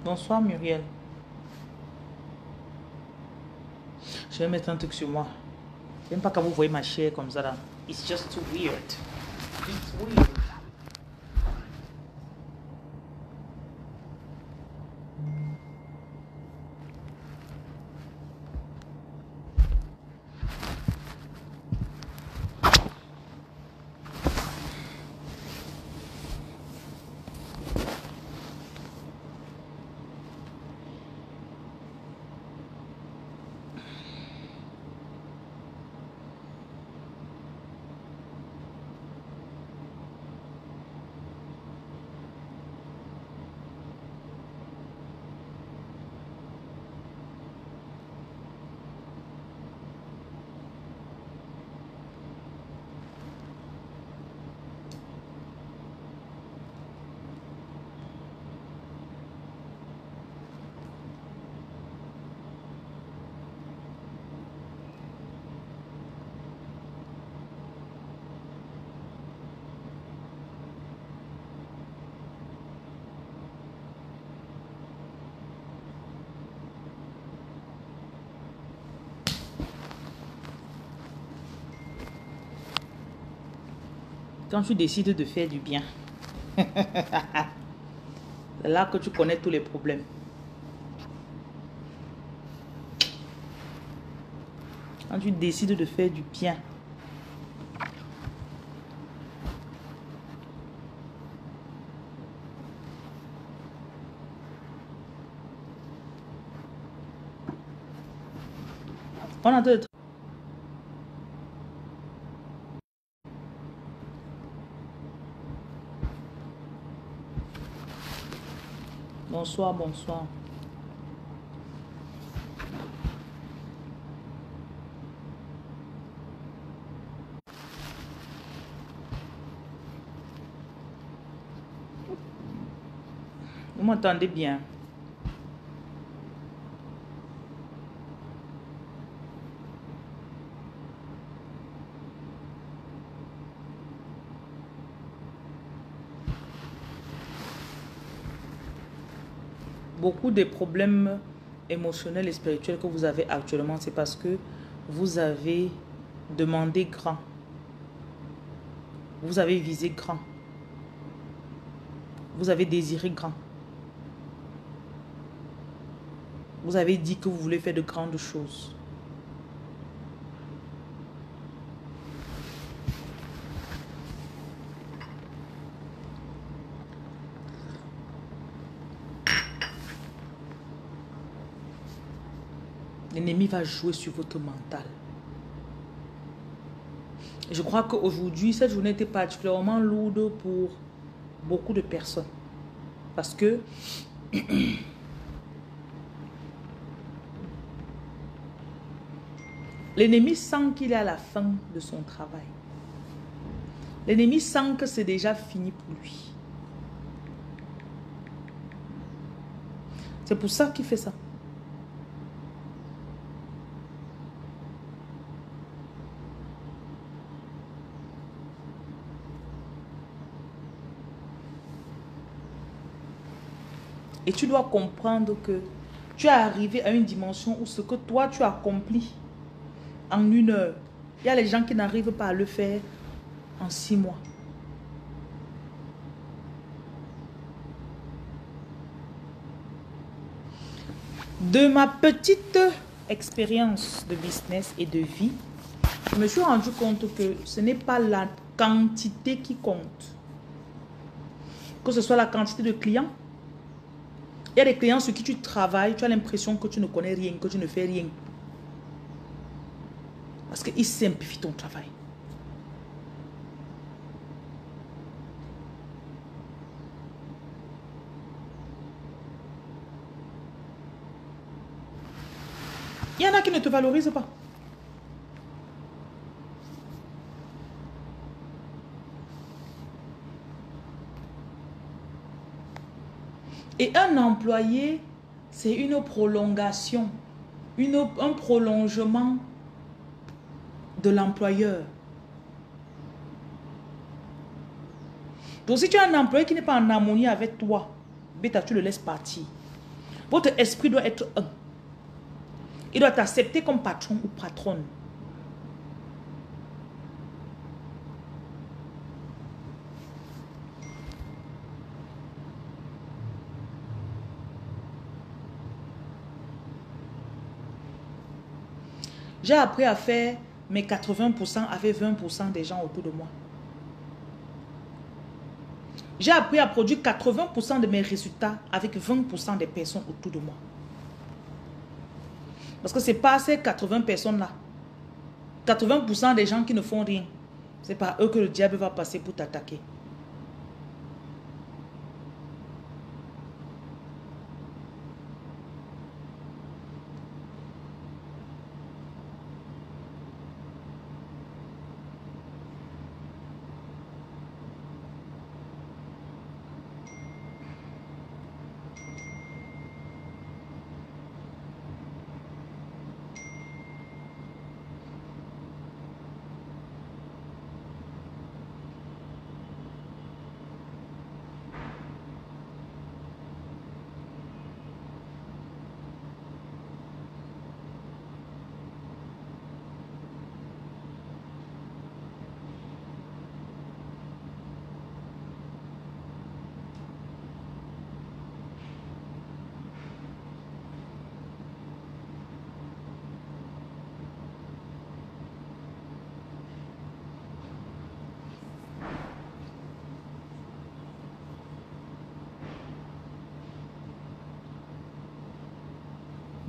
Bonsoir Muriel. Je vais mettre un truc sur moi. J'aime pas quand vous voyez ma chair comme ça là. It's just too weird. It's weird. Quand tu décides de faire du bien, c'est là que tu connais tous les problèmes. Quand tu décides de faire du bien, on a deux. Bonsoir, bonsoir. Vous m'entendez bien? Beaucoup des problèmes émotionnels et spirituels que vous avez actuellement, c'est parce que vous avez demandé grand. Vous avez visé grand. Vous avez désiré grand. Vous avez dit que vous voulez faire de grandes choses. L'ennemi va jouer sur votre mental. Je crois qu'aujourd'hui, cette journée était particulièrement lourde pour beaucoup de personnes. Parce que l'ennemi sent qu'il est à la fin de son travail. L'ennemi sent que c'est déjà fini pour lui. C'est pour ça qu'il fait ça. Et tu dois comprendre que Tu es arrivé à une dimension où ce que toi tu accomplis en 1 heure, il y a les gens qui n'arrivent pas à le faire en 6 mois. De ma petite expérience de business et de vie, je me suis rendu compte que ce n'est pas la quantité qui compte. Que ce soit la quantité de clients. Il y a des clients sur qui tu travailles, tu as l'impression que tu ne connais rien, que tu ne fais rien. Parce qu'ils simplifient ton travail. Il y en a qui ne te valorisent pas. Et un employé, c'est une prolongation, un prolongement de l'employeur. Donc si tu as un employé qui n'est pas en harmonie avec toi, bêta, tu le laisses partir. Votre esprit doit être un. Il doit t'accepter comme patron ou patronne. J'ai appris à faire mes 80% avec 20% des gens autour de moi. J'ai appris à produire 80% de mes résultats avec 20% des personnes autour de moi. Parce que ce n'est pas ces 80 personnes-là. 80% des gens qui ne font rien. C'est par eux que le diable va passer pour t'attaquer.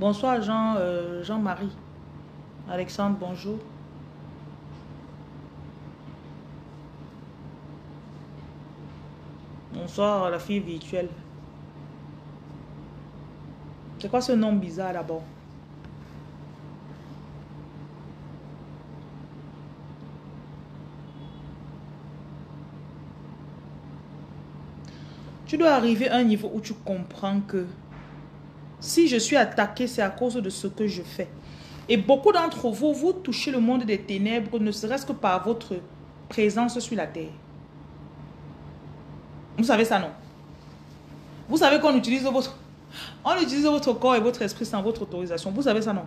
Bonsoir Jean-Marie. Alexandre, bonjour. Bonsoir la fille virtuelle. C'est quoi ce nom bizarre d'abord? Tu dois arriver à un niveau où tu comprends que si je suis attaqué, c'est à cause de ce que je fais. Et beaucoup d'entre vous, vous touchez le monde des ténèbres, ne serait-ce que par votre présence sur la terre. Vous savez ça, non? Vous savez qu'on utilise votre corps et votre esprit sans votre autorisation. Vous savez ça, non?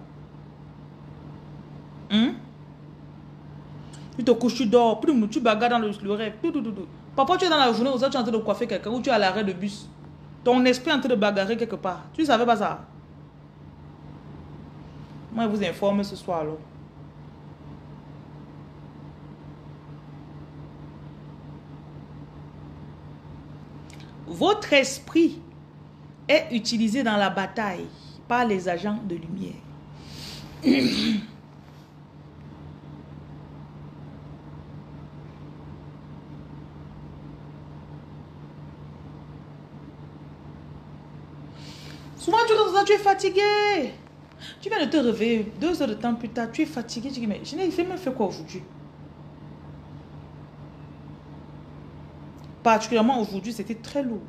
Tu te couches, tu dors, tu bagarres dans le rêve. Parfois, tu es dans la journée, tu es en train de coiffer quelqu'un ou tu es à l'arrêt de bus. Ton esprit est en train de bagarrer quelque part. Tu ne savais pas ça? Moi, je vous informe ce soir, alors. Votre esprit est utilisé dans la bataille par les agents de lumière. Souvent, tu es fatigué. Tu viens de te réveiller 2 heures de temps plus tard. Tu es fatigué. Tu dis, mais je n'ai même fait quoi aujourd'hui? Particulièrement aujourd'hui, c'était très lourd.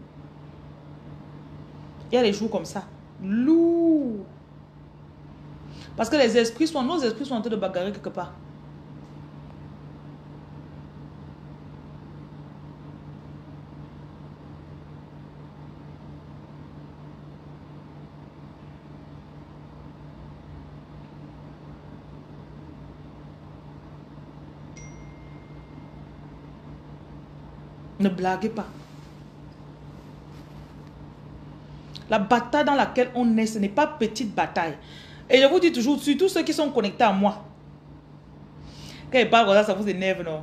Il y a des jours comme ça. Lourd. Parce que nos esprits sont en train de bagarrer quelque part. Ne blaguez pas. La bataille dans laquelle on est, ce n'est pas petite bataille. Et je vous dis toujours, surtout ceux qui sont connectés à moi. Quand ils parlent comme ça vous énerve, non?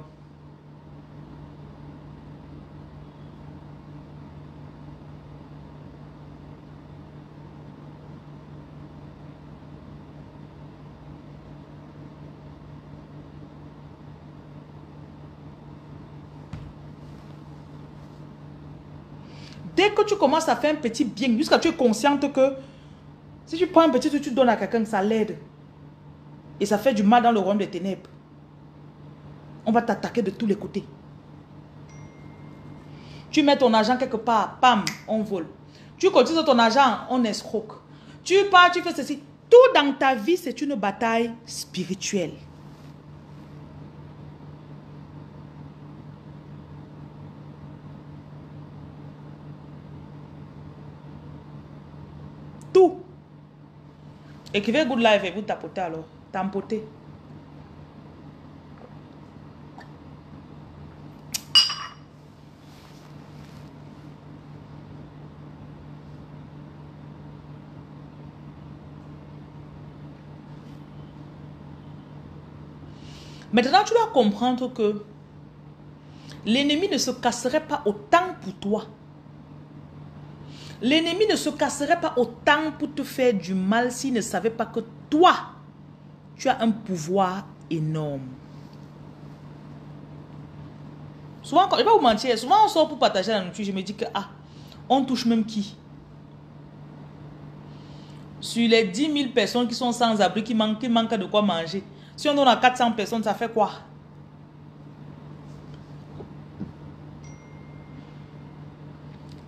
Dès que tu commences à faire un petit bien, jusqu'à tu es consciente que si tu prends un petit truc, tu donnes à quelqu'un, ça l'aide. Et ça fait du mal dans le royaume des ténèbres. On va t'attaquer de tous les côtés. Tu mets ton argent quelque part, pam, on vole. Tu cotises ton argent, on escroque. Tu pars, tu fais ceci. Tout dans ta vie, c'est une bataille spirituelle. Tout. Écrivez Good Life et vous tapotez alors. Tampotez. Maintenant, tu dois comprendre que l'ennemi ne se casserait pas autant pour toi. L'ennemi ne se casserait pas autant pour te faire du mal s'il ne savait pas que toi, tu as un pouvoir énorme. Souvent, je ne vais pas vous mentir, souvent on sort pour partager la nourriture, je me dis que, on touche même qui? Sur les 10 000 personnes qui sont sans abri, qui manquent de quoi manger. Si on donne à 400 personnes, ça fait quoi?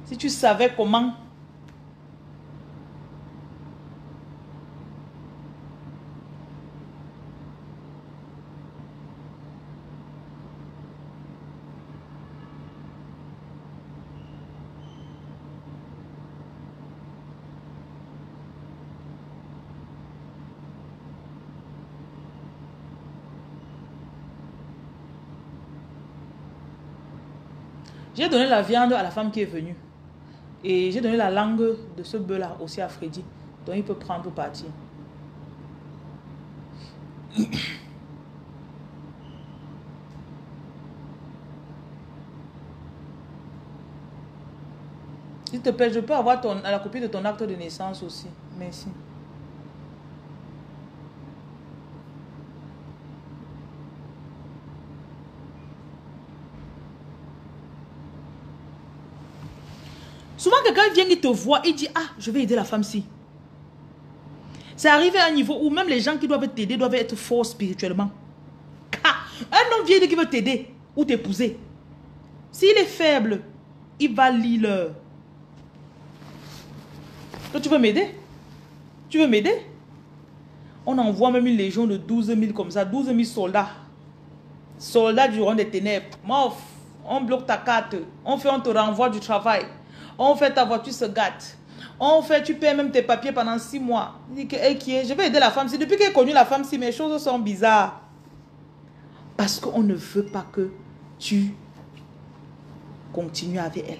Si tu savais comment... J'ai donné la viande à la femme qui est venue. Et j'ai donné la langue de ce bœuf-là aussi à Freddy. Donc il peut prendre pour partir. S'il te plaît, je peux avoir la copie de ton acte de naissance aussi. Merci. Souvent, quelqu'un vient, il te voit, il dit, je vais aider la femme-ci. C'est arrivé à un niveau où même les gens qui doivent t'aider doivent être forts spirituellement. Un homme vient qui veut t'aider ou t'épouser. S'il est faible, il va lire. Toi, tu veux m'aider? Tu veux m'aider? On envoie même une légion de 12 000 comme ça, 12 000 soldats. Soldats du royaume des ténèbres. On bloque ta carte. On te renvoie du travail. On fait ta voiture se gâte. Tu paies même tes papiers pendant 6 mois. Je vais aider la femme. Depuis qu'elle a connu la femme, si mes choses sont bizarres. Parce qu'on ne veut pas que tu continues avec elle.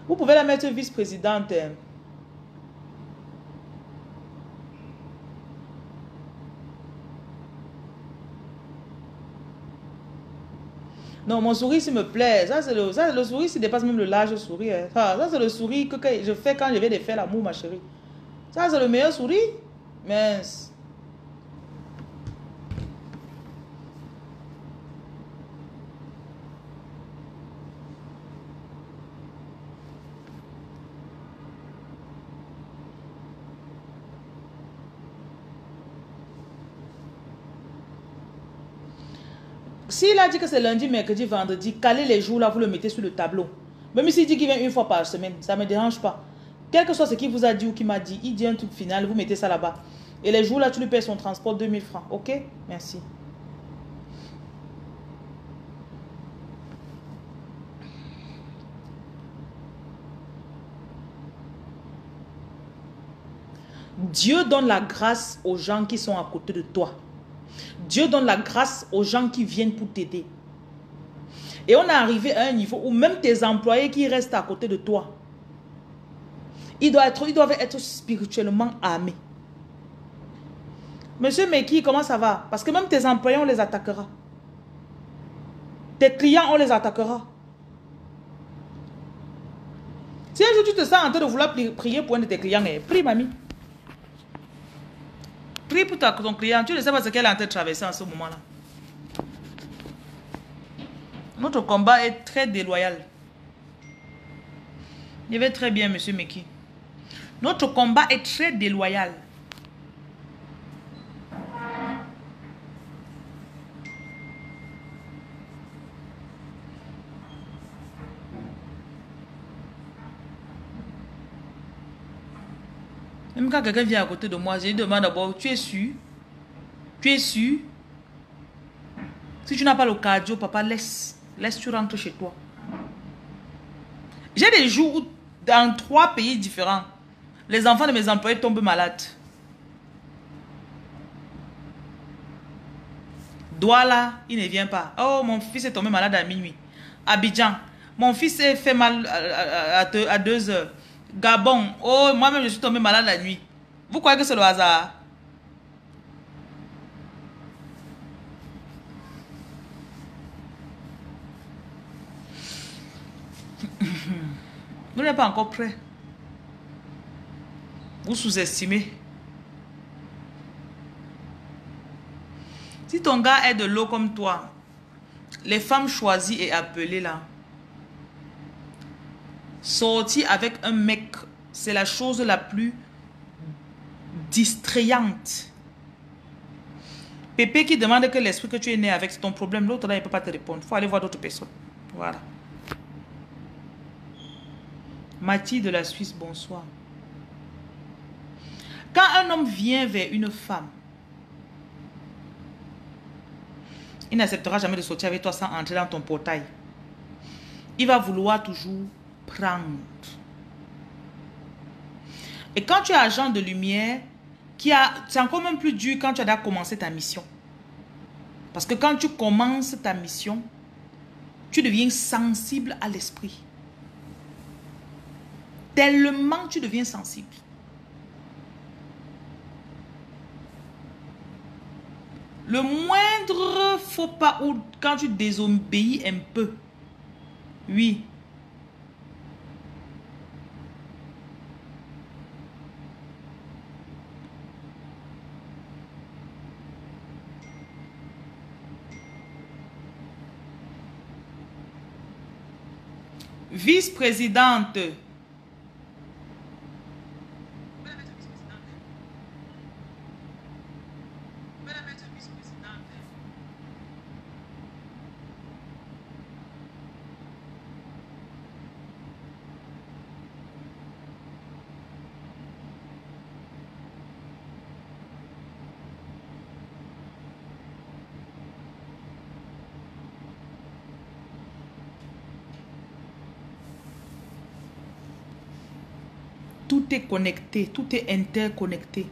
Vous pouvez la mettre vice-présidente. Non, mon souris, s'il me plaît. Ça, le souris, qui dépasse même le large souris. Ça, c'est le souris que je fais quand je vais faire l'amour, ma chérie. Ça, c'est le meilleur souris. Mince. S'il a dit que c'est lundi, mercredi, vendredi, calez les jours là, vous le mettez sur le tableau. Même s'il dit qu'il vient une fois par semaine, ça ne me dérange pas. Quel que soit ce qu'il vous a dit ou qu'il m'a dit, il dit un truc final, vous mettez ça là-bas. Et les jours là, tu lui payes son transport 2000 francs. Ok? Merci. Dieu donne la grâce aux gens qui sont à côté de toi. Dieu donne la grâce aux gens qui viennent pour t'aider. Et on est arrivé à un niveau où même tes employés qui restent à côté de toi, ils doivent être spirituellement armés. Monsieur Meki, comment ça va? Parce que même tes employés, on les attaquera. Tes clients, on les attaquera. Si un jour tu te sens en train de vouloir prier pour un de tes clients, prie, mamie. Prie pour ton client. Tu ne sais pas ce qu'elle est en train de traverser en ce moment-là. Notre combat est très déloyal. Il va très bien, monsieur Meki. Notre combat est très déloyal. Même quand quelqu'un vient à côté de moi, je lui demande d'abord, tu es sûr? Tu es sûr? Si tu n'as pas le cardio, papa, laisse. Laisse, tu rentres chez toi. J'ai des jours où, dans 3 pays différents, les enfants de mes employés tombent malades. Douala, il ne vient pas. Oh, mon fils est tombé malade à minuit. Abidjan, mon fils est fait mal à 2 heures. Gabon, oh, moi-même je suis tombé malade la nuit. Vous croyez que c'est le hasard? Vous n'êtes pas encore prêt. Vous sous-estimez. Si ton gars est de l'eau comme toi, les femmes choisies et appelées là, sortir avec un mec, c'est la chose la plus distrayante. Pépé qui demande que l'esprit que tu es né avec, c'est ton problème. L'autre là, il ne peut pas te répondre. Il faut aller voir d'autres personnes. Voilà. Mathilde de la Suisse, bonsoir. Quand un homme vient vers une femme, il n'acceptera jamais de sortir avec toi sans entrer dans ton portail. Il va vouloir toujours prendre. Et quand tu es agent de lumière, c'est encore même plus dur quand tu as déjà commencé ta mission. Parce que quand tu commences ta mission, tu deviens sensible à l'esprit. Tellement tu deviens sensible. Le moindre faux pas ou quand tu désobéis un peu, oui. Vice-présidente. Tout est connecté, tout est interconnecté.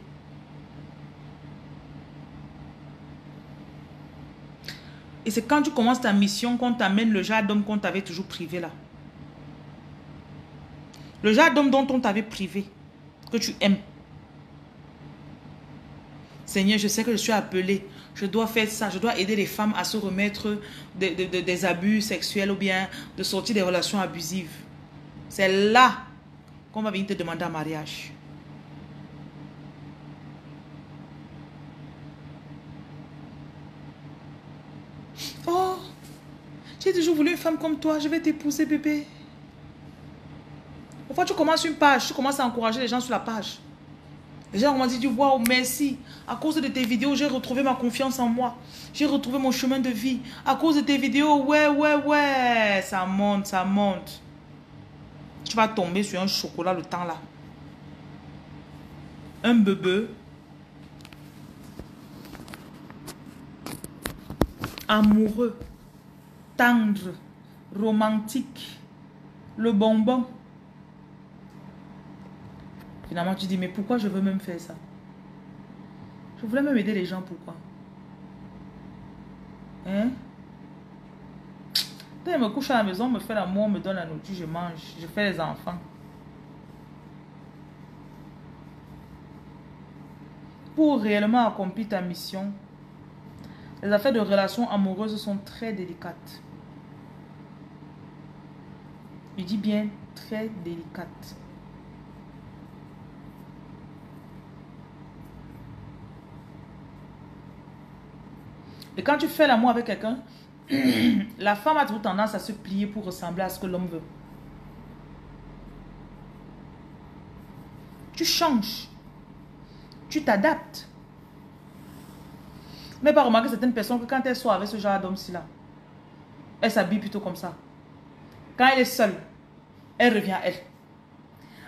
Et c'est quand tu commences ta mission qu'on t'amène le genre d'homme qu'on t'avait toujours privé là. Le genre d'homme dont on t'avait privé, que tu aimes. Seigneur, je sais que je suis appelé. Je dois faire ça. Je dois aider les femmes à se remettre des abus sexuels ou bien de sortir des relations abusives. C'est là qu'on va venir te demander en mariage. Oh, j'ai toujours voulu une femme comme toi. Je vais t'épouser, bébé. Parfois, tu commences une page. Tu commences à encourager les gens sur la page. Les gens m'ont dit, waouh, merci. À cause de tes vidéos, j'ai retrouvé ma confiance en moi. J'ai retrouvé mon chemin de vie. À cause de tes vidéos, ouais. Ça monte, ça monte. Tu vas tomber sur un chocolat le temps là. Un bébé. Amoureux. Tendre. Romantique. Le bonbon. Finalement, tu dis, mais pourquoi je veux même faire ça? Je voulais même aider les gens, pourquoi? Hein? Quand il me couche à la maison, me fait l'amour, me donne la nourriture, je mange, je fais les enfants. Pour réellement accomplir ta mission, les affaires de relations amoureuses sont très délicates. Je dis bien très délicates. Et quand tu fais l'amour avec quelqu'un, la femme a toujours tendance à se plier pour ressembler à ce que l'homme veut. Tu changes. Tu t'adaptes. Mais pas remarquer certaines personnes que quand elles sont avec ce genre d'homme-ci là, elles s'habillent plutôt comme ça. Quand elle est seule, elle revient à elle.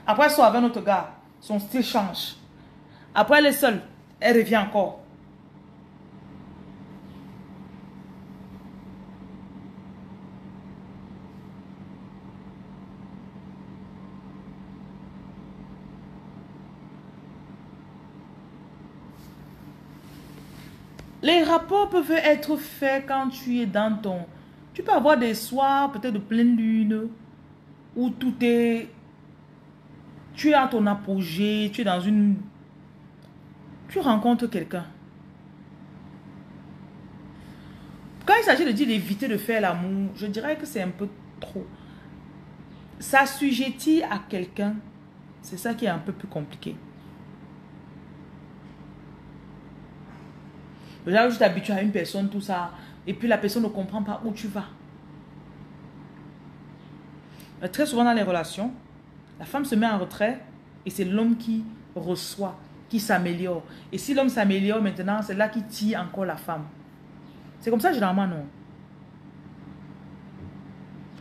Après, elle sort avec un autre gars, son style change. Après, elle est seule, elle revient encore. Les rapports peuvent être faits quand tu es dans ton... Tu peux avoir des soirs peut-être de pleine lune où tout est... Tu es à ton apogée, tu es dans une... Tu rencontres quelqu'un. Quand il s'agit de dire d'éviter de faire l'amour, je dirais que c'est un peu trop. S'assujettir à quelqu'un, c'est ça qui est un peu plus compliqué. Là où tu t'habitues à une personne, tout ça, et puis la personne ne comprend pas où tu vas. Très souvent dans les relations, la femme se met en retrait et c'est l'homme qui reçoit, qui s'améliore. Et si l'homme s'améliore maintenant, c'est là qu'il tire encore la femme. C'est comme ça généralement, non.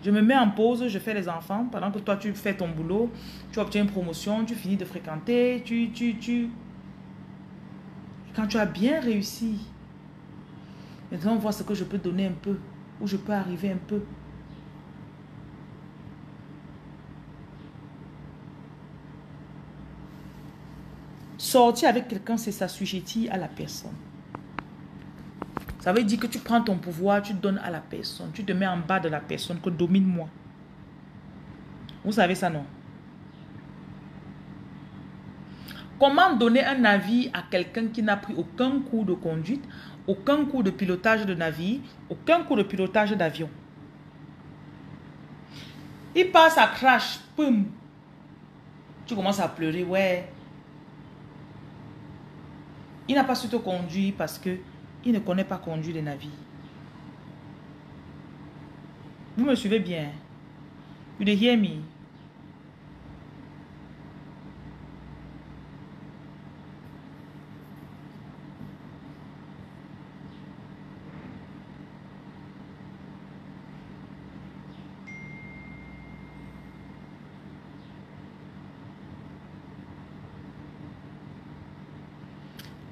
Je me mets en pause, je fais les enfants, pendant que toi tu fais ton boulot, tu obtiens une promotion, tu finis de fréquenter, Quand tu as bien réussi, maintenant on voit ce que je peux donner un peu, où je peux arriver un peu. Sortir avec quelqu'un, c'est s'assujettir à la personne. Ça veut dire que tu prends ton pouvoir, tu donnes à la personne. Tu te mets en bas de la personne, que domine-moi. Vous savez ça, non? Comment donner un avis à quelqu'un qui n'a pris aucun cours de conduite, aucun cours de pilotage de navire, aucun cours de pilotage d'avion? Il passe à crash, poum. Tu commences à pleurer, ouais. Il n'a pas su te conduire parce que il ne connaît pas conduire les navires. Vous me suivez bien? You hear me?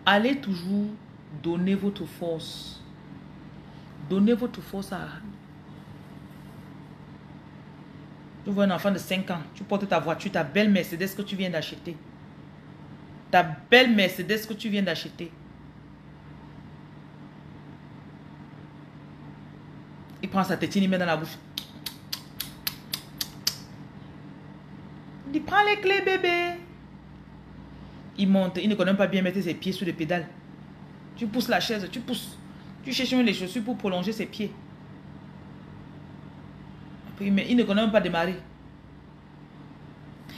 Allez toujours donner votre force. Donnez votre force à... Tu vois un enfant de 5 ans, tu portes ta voiture, ta belle Mercedes que tu viens d'acheter. Ta belle Mercedes que tu viens d'acheter. Il prend sa tétine, il met dans la bouche. Il dit, prends les clés, bébé. Il monte, il ne connaît pas bien mettre ses pieds sur les pédales. Tu pousses la chaise, tu pousses. Tu cherches même les chaussures pour prolonger ses pieds. Après, mais il ne connaît même pas démarrer.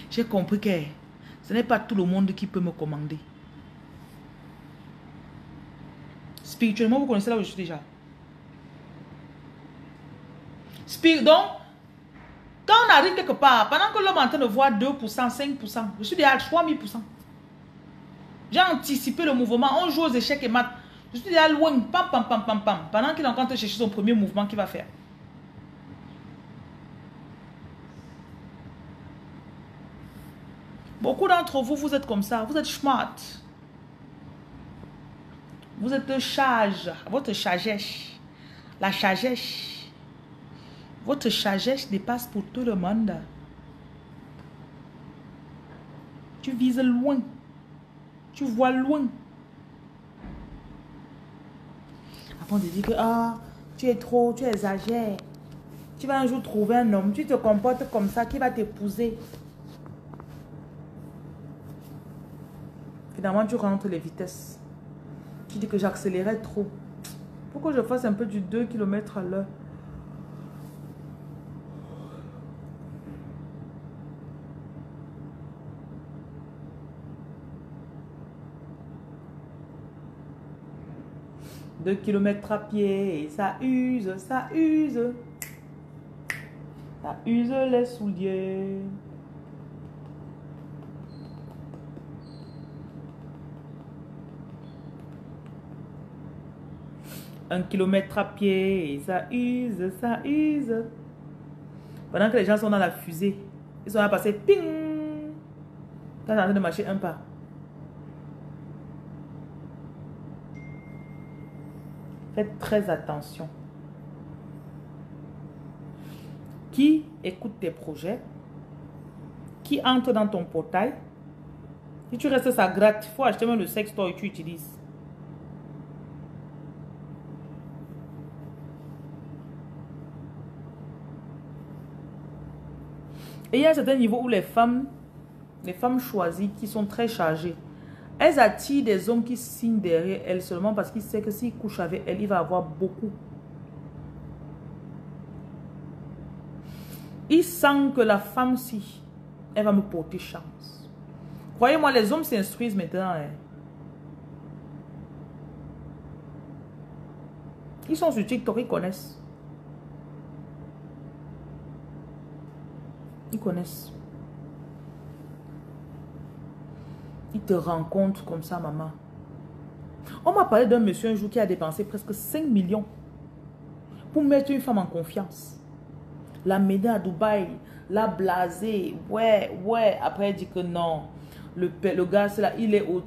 J'ai compris que ce n'est pas tout le monde qui peut me commander. Spirituellement, vous connaissez là où je suis déjà. Donc, quand on arrive quelque part, pendant que l'homme est en train de voir 2%, 5%, je suis déjà à 3000%. J'ai anticipé le mouvement. On joue aux échecs et maths. Je suis déjà loin. Pam, pam, pam, pam, pam. Pendant qu'il est en train de chercher son premier mouvement qu'il va faire. Beaucoup d'entre vous, vous êtes comme ça. Vous êtes smart. Vous êtes charge. Votre sagesse. La sagesse. Votre sagesse dépasse pour tout le monde. Tu vises loin. Tu vois loin. Avant de dire que Tu es trop, tu exagères. Tu vas un jour trouver un homme, tu te comportes comme ça, qui va t'épouser. Finalement, tu rentres les vitesses. Tu dis que j'accélérais trop. Pourquoi je fasse un peu du 2 km à l'heure? Deux kilomètres à pied, et ça use, ça use. Ça use les souliers. Un kilomètre à pied, et ça use, ça use. Pendant que les gens sont dans la fusée, ils sont là passer, ping. Quand tu es en train de marcher un pas. Faites très attention. Qui écoute tes projets? Qui entre dans ton portail? Si tu restes ça gratte, il faut acheter même le sextoy et tu utilises. Et il y a un certain niveau où les femmes choisies qui sont très chargées, elles attirent des hommes qui signent derrière elles seulement parce qu'ils savent que s'ils couchent avec elles, il va avoir beaucoup. Ils sentent que la femme-ci, elle va me porter chance. Croyez-moi, les hommes s'instruisent maintenant. Hein. Ils sont sur TikTok, ils connaissent. Ils connaissent. Ils te rencontrent comme ça, maman. On m'a parlé d'un monsieur un jour qui a dépensé presque 5 millions pour mettre une femme en confiance. La mener à Dubaï, la blaser. Ouais, ouais. Après, il dit que non. Le gars, c'est là, il est au,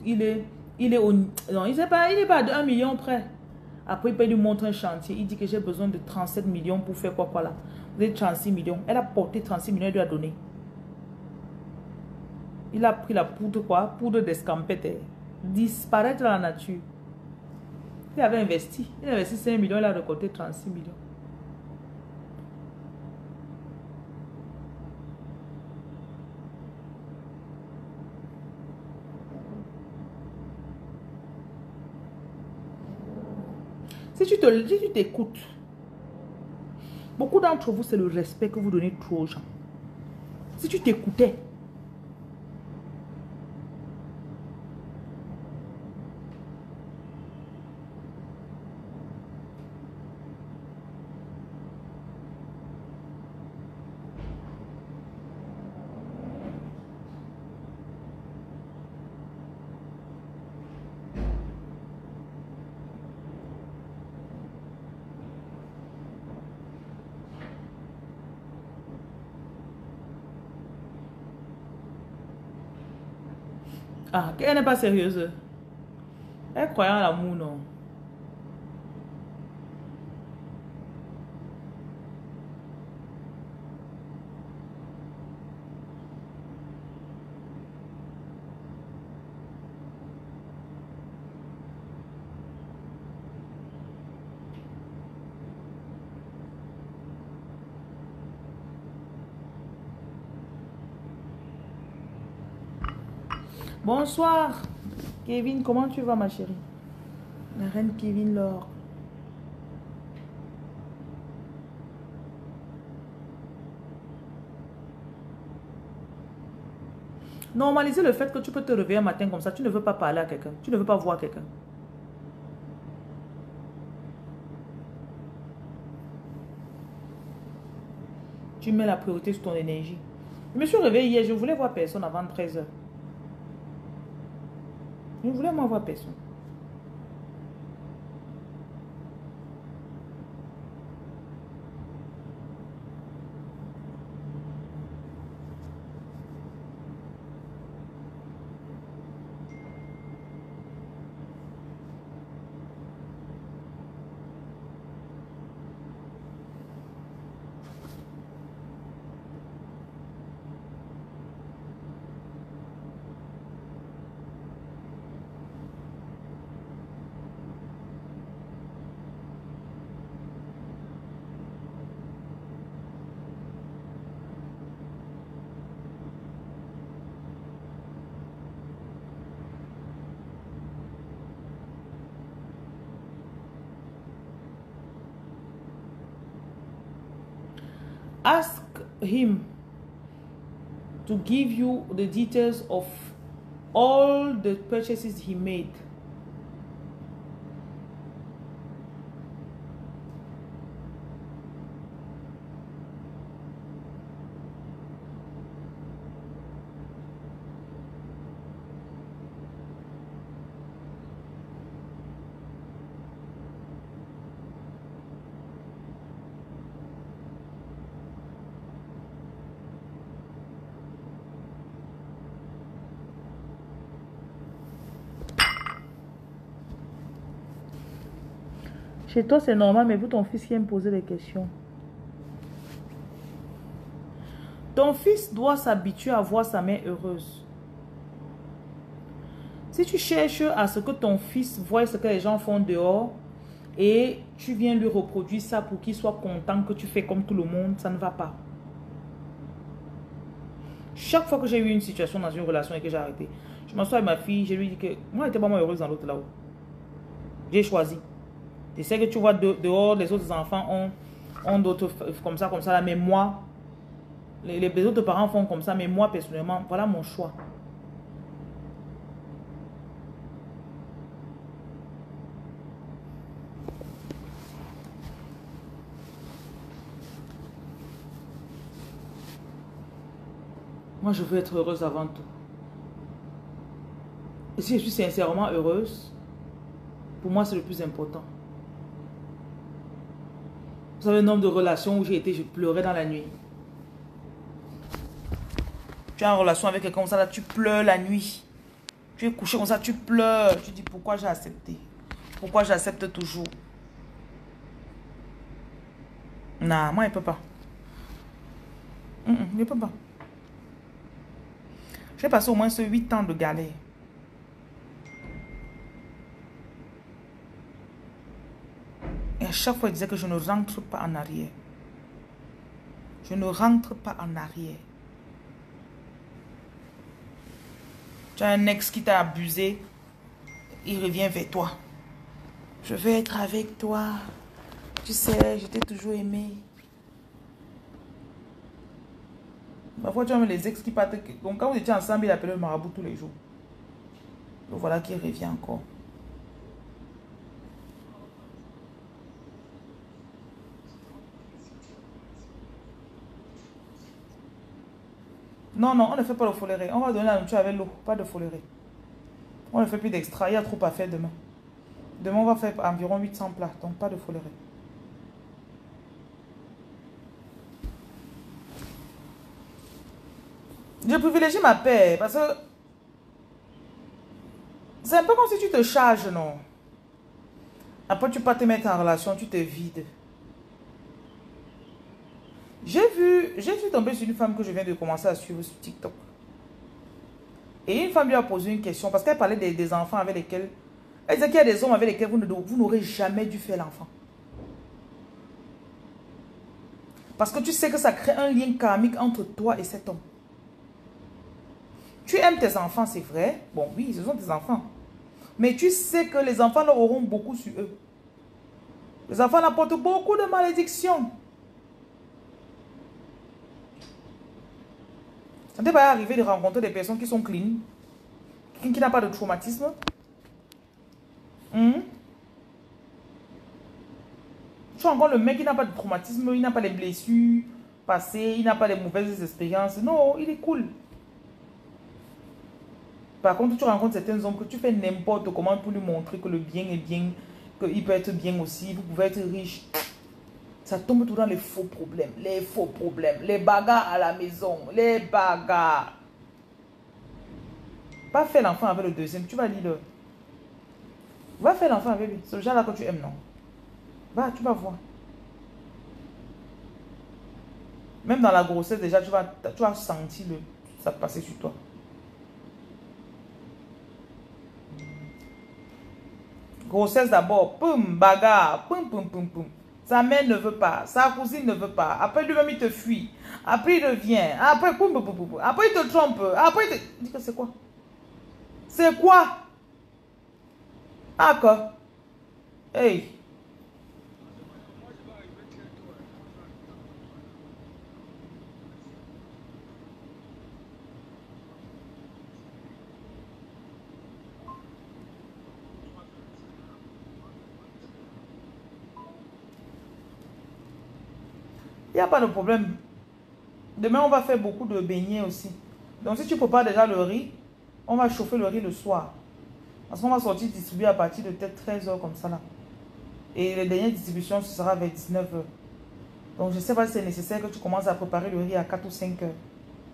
non, il n'est pas de 1 million près. Après, il lui montre un chantier. Il dit que j'ai besoin de 37 millions pour faire quoi là. Vous avez 36 millions. Elle a porté 36 millions, elle lui a donné. Il a pris la poudre quoi? Poudre d'escampette. Disparaître dans la nature. Il avait investi. Il a investi 5 millions, il a récolté 36 millions. Si tu t'écoutes, beaucoup d'entre vous, c'est le respect que vous donnez trop aux gens. Si tu t'écoutais, ah, elle n'est pas sérieuse. Elle croit en l'amour, non. Bonsoir, Kevin, comment tu vas, ma chérie? La reine Kevin Laure. Normaliser le fait que tu peux te réveiller un matin comme ça, tu ne veux pas parler à quelqu'un, tu ne veux pas voir quelqu'un. Tu mets la priorité sur ton énergie. Je me suis réveillée hier, je voulais voir personne avant 13 heures. Je ne voulais moi voir personne. Ask him to give you the details of all the purchases he made. Chez toi, c'est normal, mais vous, ton fils qui aime poser des questions. Ton fils doit s'habituer à voir sa mère heureuse. Si tu cherches à ce que ton fils voie ce que les gens font dehors et tu viens lui reproduire ça pour qu'il soit content que tu fais comme tout le monde, ça ne va pas. Chaque fois que j'ai eu une situation dans une relation et que j'ai arrêté, je m'assois avec ma fille, je lui dis que moi, elle n'était pas moins heureuse dans l'autre là-haut. J'ai choisi. Je sais que tu vois dehors, les autres enfants ont d'autres comme ça là, mais moi, les autres parents font comme ça, mais moi, personnellement, voilà mon choix. Moi, je veux être heureuse avant tout. Et si je suis sincèrement heureuse, pour moi, c'est le plus important. Vous savez le nombre de relations où j'ai été, je pleurais dans la nuit. Tu es en relation avec quelqu'un comme ça, là, tu pleures la nuit. Tu es couché comme ça, tu pleures. Tu dis pourquoi j'ai accepté. Pourquoi j'accepte toujours. Non, moi, il ne peut pas. Il ne peut pas. J'ai passé au moins 8 ans de galère. Et à chaque fois, il disait que je ne rentre pas en arrière. Je ne rentre pas en arrière. Tu as un ex qui t'a abusé, il revient vers toi. Je veux être avec toi. Tu sais, je t'ai toujours aimé. Parfois, tu as même les ex qui partent. Donc, quand vous étiez ensemble, il appelait le marabout tous les jours. Donc, voilà qu'il revient encore. Non, non, on ne fait pas le foléré. On va donner la nourriture avec l'eau, pas de foléré. On ne fait plus d'extra. Il y a trop à faire demain. Demain, on va faire environ 800 plats. Donc, pas de foléré. Je privilégie ma paix parce que c'est un peu comme si tu te charges, non? Après, tu peux te mettre en relation, tu te vides. J'ai vu tomber sur une femme que je viens de commencer à suivre sur TikTok. Et une femme lui a posé une question parce qu'elle parlait des enfants avec lesquels... Elle disait qu'il y a des hommes avec lesquels vous n'aurez jamais dû faire l'enfant. Parce que tu sais que ça crée un lien karmique entre toi et cet homme. Tu aimes tes enfants, c'est vrai. Bon, oui, ce sont tes enfants. Mais tu sais que les enfants là auront beaucoup sur eux. Les enfants apportent beaucoup de malédictions. Ça t'est pas arrivé de rencontrer des personnes qui sont clean, qui n'ont pas de traumatisme. Tu rencontres le mec qui n'a pas de traumatisme, il n'a pas les blessures passées, il n'a pas les mauvaises expériences. Non, il est cool. Par contre, tu rencontres certains hommes que tu fais n'importe comment pour lui montrer que le bien est bien, qu'il peut être bien aussi, vous pouvez être riche. Ça tombe tout dans les faux problèmes, les bagarres à la maison, les bagarres. Pas faire l'enfant avec le deuxième, tu vas lire. Va faire l'enfant avec lui, ce genre-là que tu aimes, non? Va, tu vas voir. Même dans la grossesse, déjà, tu vas sentir ça passer sur toi. Grossesse d'abord, poum, bagarre, poum, poum, poum, poum. Sa mère ne veut pas, sa cousine ne veut pas. Après lui-même, il te fuit. Après, il revient. Après, poum, poum, poum, poum. Après, il te trompe. Après, il te... Dis que c'est quoi? C'est quoi? D'accord. Hey. n'y a pas de problème. Demain, on va faire beaucoup de beignets aussi. Donc, si tu prépares déjà le riz, on va chauffer le riz le soir. Parce qu'on va sortir distribuer à partir de peut-être 13 heures comme ça là. Et la dernière distribution, ce sera vers 19 heures. Donc, je ne sais pas si c'est nécessaire que tu commences à préparer le riz à 4 ou 5 heures.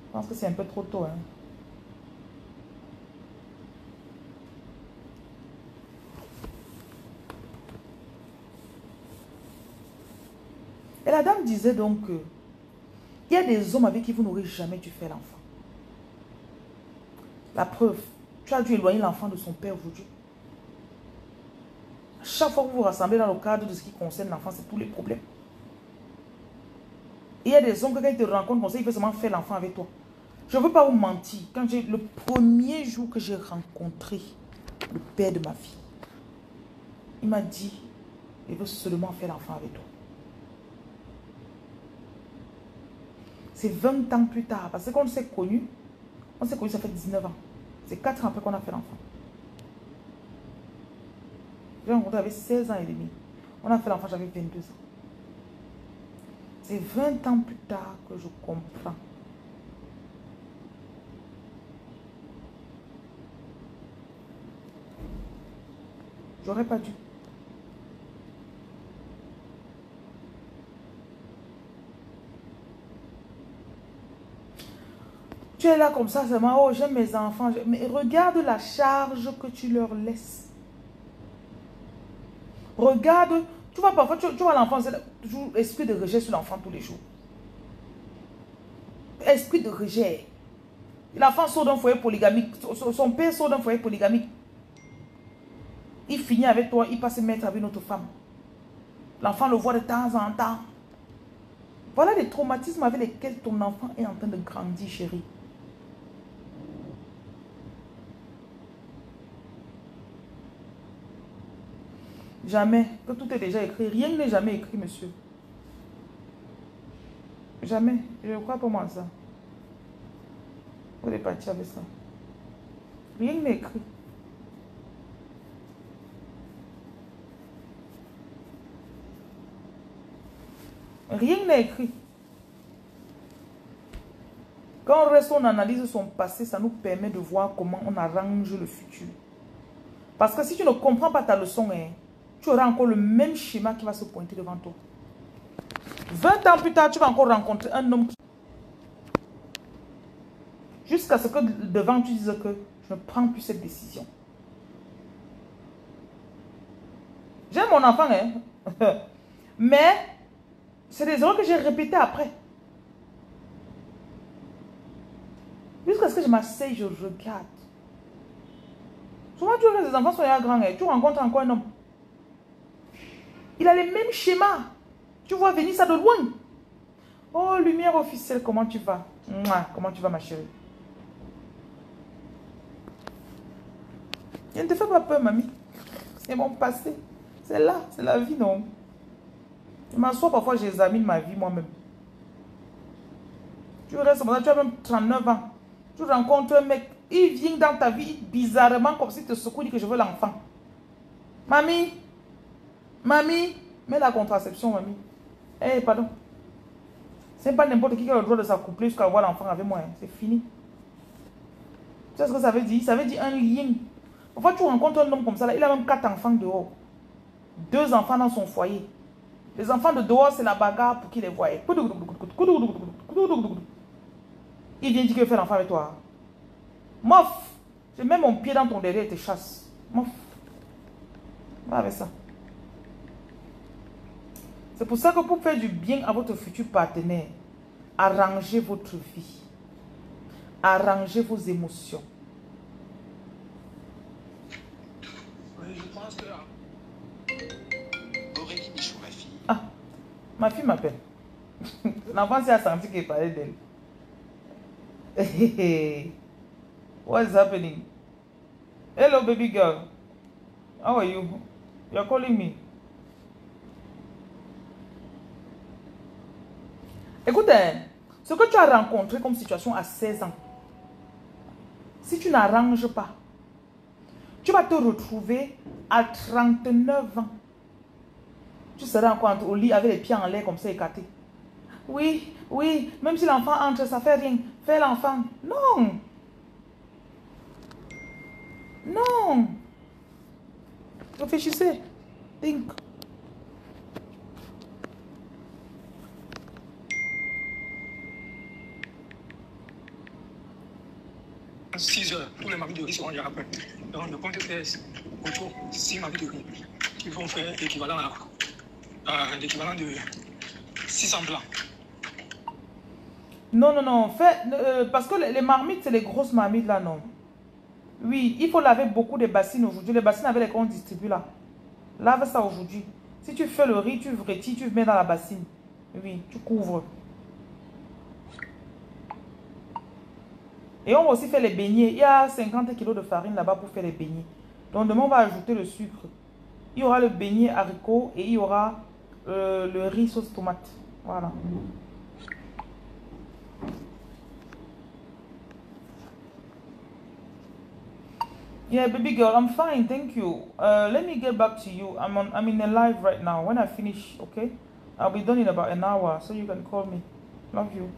Je pense que c'est un peu trop tôt. Hein. Et la dame disait donc que il y a des hommes avec qui vous n'aurez jamais dû faire l'enfant. La preuve, tu as dû éloigner l'enfant de son père aujourd'hui. Chaque fois que vous vous rassemblez dans le cadre de ce qui concerne l'enfant, c'est tous les problèmes. Et il y a des hommes que quand ils te rencontrent comme ça, ils veulent seulement faire l'enfant avec toi. Je ne veux pas vous mentir. Quand le premier jour que j'ai rencontré le père de ma fille, il m'a dit, il veut seulement faire l'enfant avec toi. C'est 20 ans plus tard. Parce qu'on s'est connus, ça fait 19 ans. C'est 4 ans après qu'on a fait l'enfant. J'ai rencontré avec 16 ans et demi. On a fait l'enfant, j'avais 22 ans. C'est 20 ans plus tard que je comprends. J'aurais pas dû. Tu es là comme ça seulement, oh j'aime mes enfants. Mais regarde la charge que tu leur laisses. Regarde, tu vois parfois, tu vois l'enfant, c'est toujours esprit de rejet sur l'enfant tous les jours. Esprit de rejet. L'enfant sort d'un foyer polygamique, son père sort d'un foyer polygamique. Il finit avec toi, il passe mettre avec une autre femme. L'enfant le voit de temps en temps. Voilà les traumatismes avec lesquels ton enfant est en train de grandir, chérie. Jamais, que tout est déjà écrit. Rien n'est jamais écrit, monsieur. Jamais. Je ne crois pas moi ça. Vous êtes parti avec ça. Rien n'est écrit. Rien n'est écrit. Quand on reste, on analyse son passé, ça nous permet de voir comment on arrange le futur. Parce que si tu ne comprends pas ta leçon, hein, tu auras encore le même schéma qui va se pointer devant toi. 20 ans plus tard, tu vas encore rencontrer un homme. Jusqu'à ce que devant tu dises que je ne prends plus cette décision. J'aime mon enfant, hein. Mais c'est des erreurs que j'ai répétées après. Jusqu'à ce que je m'asseye, je regarde. Souvent, tu vois que les enfants sont déjà grands, hein. Tu rencontres encore un homme. Il a les mêmes schémas. Tu vois venir ça de loin. Oh, lumière officielle, comment tu vas? Mouah, comment tu vas, ma chérie? Je ne te fais pas peur, mamie. C'est mon passé. C'est là, c'est la vie, non? Je m'assois parfois, j'examine ma vie moi-même. Tu restes comme ça, tu as même 39 ans. Tu rencontres un mec, il vient dans ta vie bizarrement comme s'il te secoue, il dit que je veux l'enfant. Mamie, mamie, mets la contraception, mamie. Eh, hey, pardon. C'est pas n'importe qui a le droit de s'accoupler jusqu'à avoir l'enfant avec moi. Hein. C'est fini. Tu sais ce que ça veut dire? Ça veut dire un lien. Parfois, tu rencontres un homme comme ça, là, il a même 4 enfants dehors. 2 enfants dans son foyer. Les enfants de dehors, c'est la bagarre pour qu'il les voie. Il vient dire qu'il veut faire l'enfant avec toi. Mof, je mets mon pied dans ton derrière et te chasse. Mof. Va avec ça. C'est pour ça que pour faire du bien à votre futur partenaire, arrangez votre vie. Arrangez vos émotions. Oui, je pense que... Aurélie Michou, ma fille. Ah, ma fille m'appelle. L'enfant s'est senti qu'il parlait d'elle. What's happening? Hello, baby girl. How are you? You're calling me. Écoute, ce que tu as rencontré comme situation à 16 ans, si tu n'arranges pas, tu vas te retrouver à 39 ans. Tu seras encore au lit avec les pieds en l'air comme ça écartés. Oui, oui, même si l'enfant entre, ça fait rien. Fais l'enfant. Non. Non. Réfléchissez. Think. À 6 heures, tous les maris de riz seront déjà après. Donc, ne comptez faire autour 6 maris de riz. Ils vont faire l'équivalent de 600 plats. Non, non, non. Fais, parce que les marmites, c'est les grosses marmites là, non. Oui, il faut laver beaucoup de bassines aujourd'hui. Les bassines avec lesquelles on distribue là. Lave ça aujourd'hui. Si tu fais le riz, tu retires, tu mets dans la bassine. Oui, tu couvres. Et on va aussi faire les beignets. Il y a 50 kilos de farine là-bas pour faire les beignets. Donc demain, on va ajouter le sucre. Il y aura le beignet haricot et il y aura le riz sauce tomate. Voilà. Yeah, baby girl, I'm fine, thank you. Let me get back to you. I'm in a live right now. When I finish, okay? I'll be done in about an hour, so you can call me. Love you.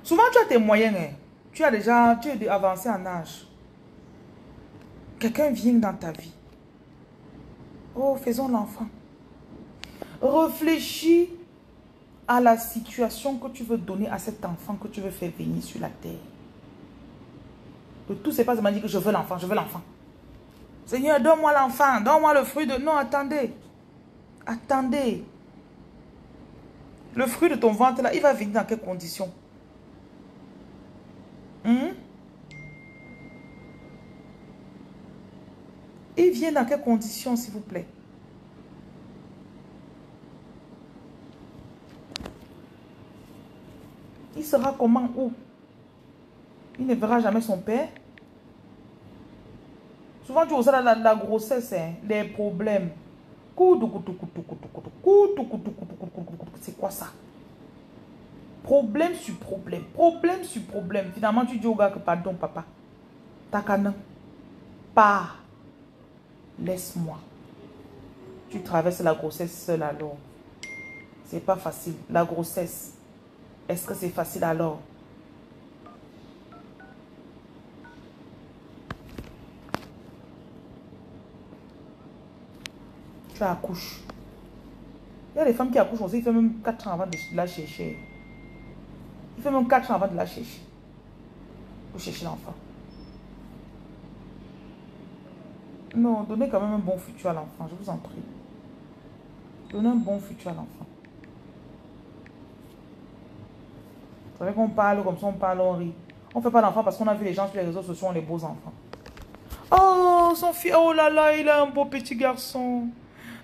Souvent, tu as tes moyens, hein. Tu es avancé en âge. Quelqu'un vient dans ta vie. Oh, faisons l'enfant. Réfléchis à la situation que tu veux donner à cet enfant que tu veux faire venir sur la terre. De tout, c'est pas de dire que je veux l'enfant, je veux l'enfant. Seigneur, donne-moi l'enfant, donne-moi le fruit de... Non, attendez. Attendez. Le fruit de ton ventre, là, il va venir dans quelles conditions? Il vient dans quelles conditions, s'il vous plaît? Il sera comment, où? Il ne verra jamais son père. Souvent, tu vois la grossesse, hein, les problèmes. C'est quoi ça? Problème sur problème. Problème sur problème. Finalement, tu dis au gars que pardon, papa. Takana. Pas. Laisse-moi. Tu traverses la grossesse seule alors. C'est pas facile. La grossesse. Est-ce que c'est facile alors? Tu accouches. Il y a des femmes qui accouchent aussi, il fait même 4 ans avant de la chercher. Il fait même 4 ans avant de la chercher. Pour chercher l'enfant. Non, donnez quand même un bon futur à l'enfant, je vous en prie. Donnez un bon futur à l'enfant. Vous savez qu'on parle comme ça, on parle, on rit. On ne fait pas d'enfant parce qu'on a vu les gens sur les réseaux sociaux, ont les beaux enfants. Oh, son fils, oh là là, il a un beau petit garçon.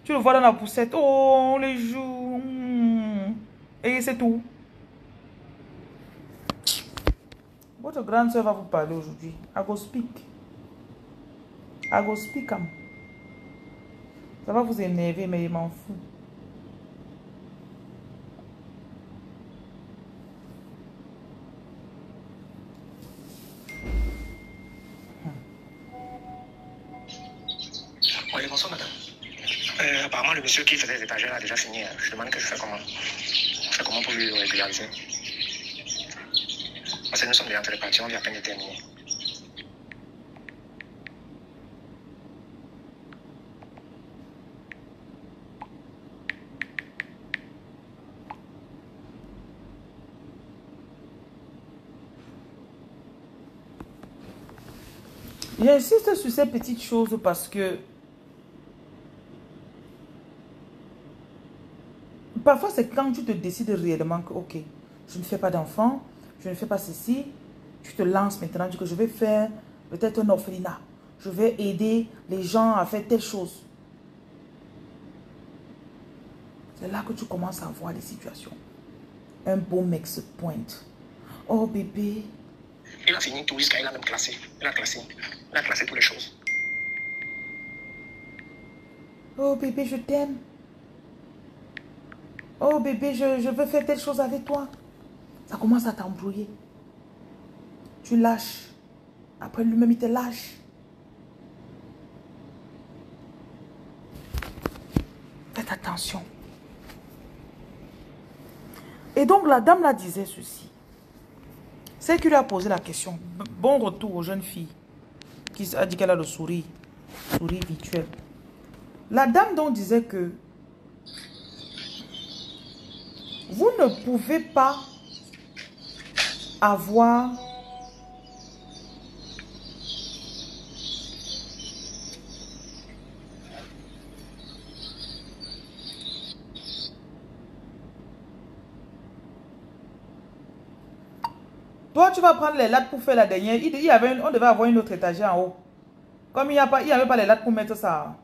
Tu le vois dans la poussette, oh, on les joue. Et c'est tout. Votre grande soeur va vous parler aujourd'hui. I go speak. I go speak. Ça va vous énerver, mais il m'en fout. Oui, bonsoir, madame. Apparemment, le monsieur qui faisait les étagères a déjà fini. Je demande que je fais comment. Je fais comment pour lui régulariser? Parce que nous sommes déjà entre les parties, on vient à peine de terminer. J'insiste sur ces petites choses parce que parfois c'est quand tu te décides réellement que ok, je ne fais pas d'enfant, je ne fais pas ceci, tu te lances maintenant, tu dis que je vais faire peut-être un orphelinat, je vais aider les gens à faire telle chose. C'est là que tu commences à voir les situations. Un beau mec se pointe. Oh bébé. Il a fini tout jusqu'à il a même classé. Il a classé toutes les choses. Oh bébé, je t'aime. Oh bébé, je veux faire telle chose avec toi. Ça commence à t'embrouiller. Tu lâches. Après lui-même, il te lâche. Attention. Et donc, la dame là disait ceci. Celle qui lui a posé la question. Bon retour aux jeunes filles. Qui a dit qu'elle a le sourire. Sourire virtuel. La dame donc disait que vous ne pouvez pas avoir toi, tu vas prendre les lattes pour faire la dernière. On devait avoir une autre étagère en haut. Comme il n'y avait pas les lattes pour mettre ça.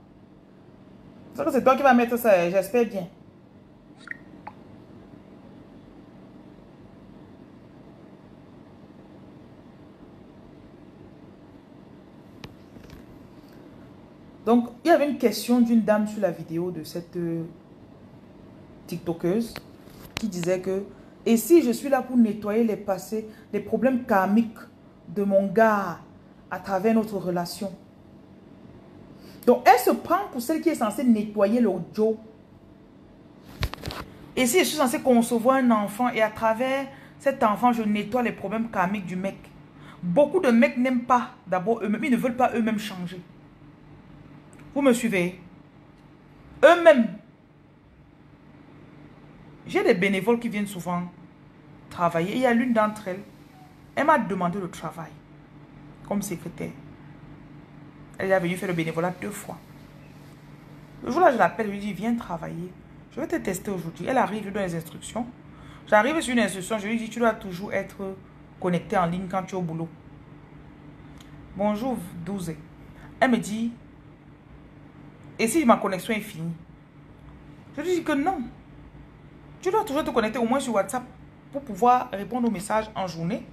C'est toi qui vas mettre ça, j'espère bien. Donc, il y avait une question d'une dame sur la vidéo de cette TikTokeuse qui disait que et si je suis là pour nettoyer les passés, les problèmes karmiques de mon gars à travers notre relation. Donc, elle se prend pour celle qui est censée nettoyer l'audio. Et si je suis censée concevoir un enfant et à travers cet enfant, je nettoie les problèmes karmiques du mec. Beaucoup de mecs n'aiment pas d'abord eux-mêmes. Ils ne veulent pas eux-mêmes changer. Vous me suivez? Eux-mêmes. J'ai des bénévoles qui viennent souvent travailler. Il y a l'une d'entre elles. Elle m'a demandé le travail comme secrétaire. Elle est venue faire le bénévolat 2 fois. Le jour là, je l'appelle, je lui dis, viens travailler. Je vais te tester aujourd'hui. Elle arrive, je lui donne les instructions. J'arrive sur une instruction, je lui dis, tu dois toujours être connecté en ligne quand tu es au boulot. Bonjour, 12. Elle me dit, et si ma connexion est finie? Je lui dis que non. Tu dois toujours te connecter au moins sur WhatsApp pour pouvoir répondre aux messages en journée.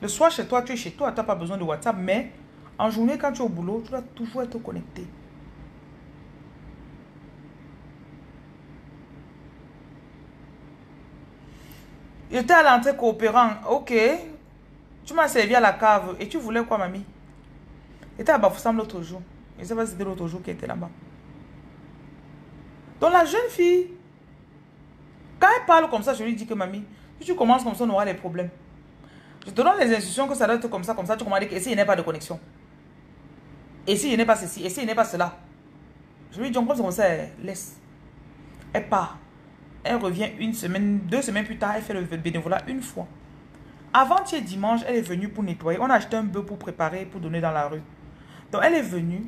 Le soir, chez toi, tu es chez toi, tu n'as pas besoin de WhatsApp, mais en journée, quand tu es au boulot, tu dois toujours être connecté. J'étais à l'entrée coopérant. Ok. Tu m'as servi à la cave. Et tu voulais quoi, mamie? J'étais à Bafoussam l'autre jour. Je ne sais pas si c'était l'autre jour qui était là-bas. Donc la jeune fille, quand elle parle comme ça, je lui dis que mamie, si tu commences comme ça, on aura des problèmes. Je te donne les instructions que ça doit être comme ça, tu commandes que et s'il n'y a pas de connexion. Et s'il n'y a pas ceci, et s'il n'y a pas cela. Je lui dis, on commence comme ça, laisse. Elle part. Elle revient 1 semaine, 2 semaines plus tard, elle fait le bénévolat 1 fois. Avant-hier dimanche, elle est venue pour nettoyer. On a acheté un bœuf pour préparer, pour donner dans la rue. Donc elle est venue.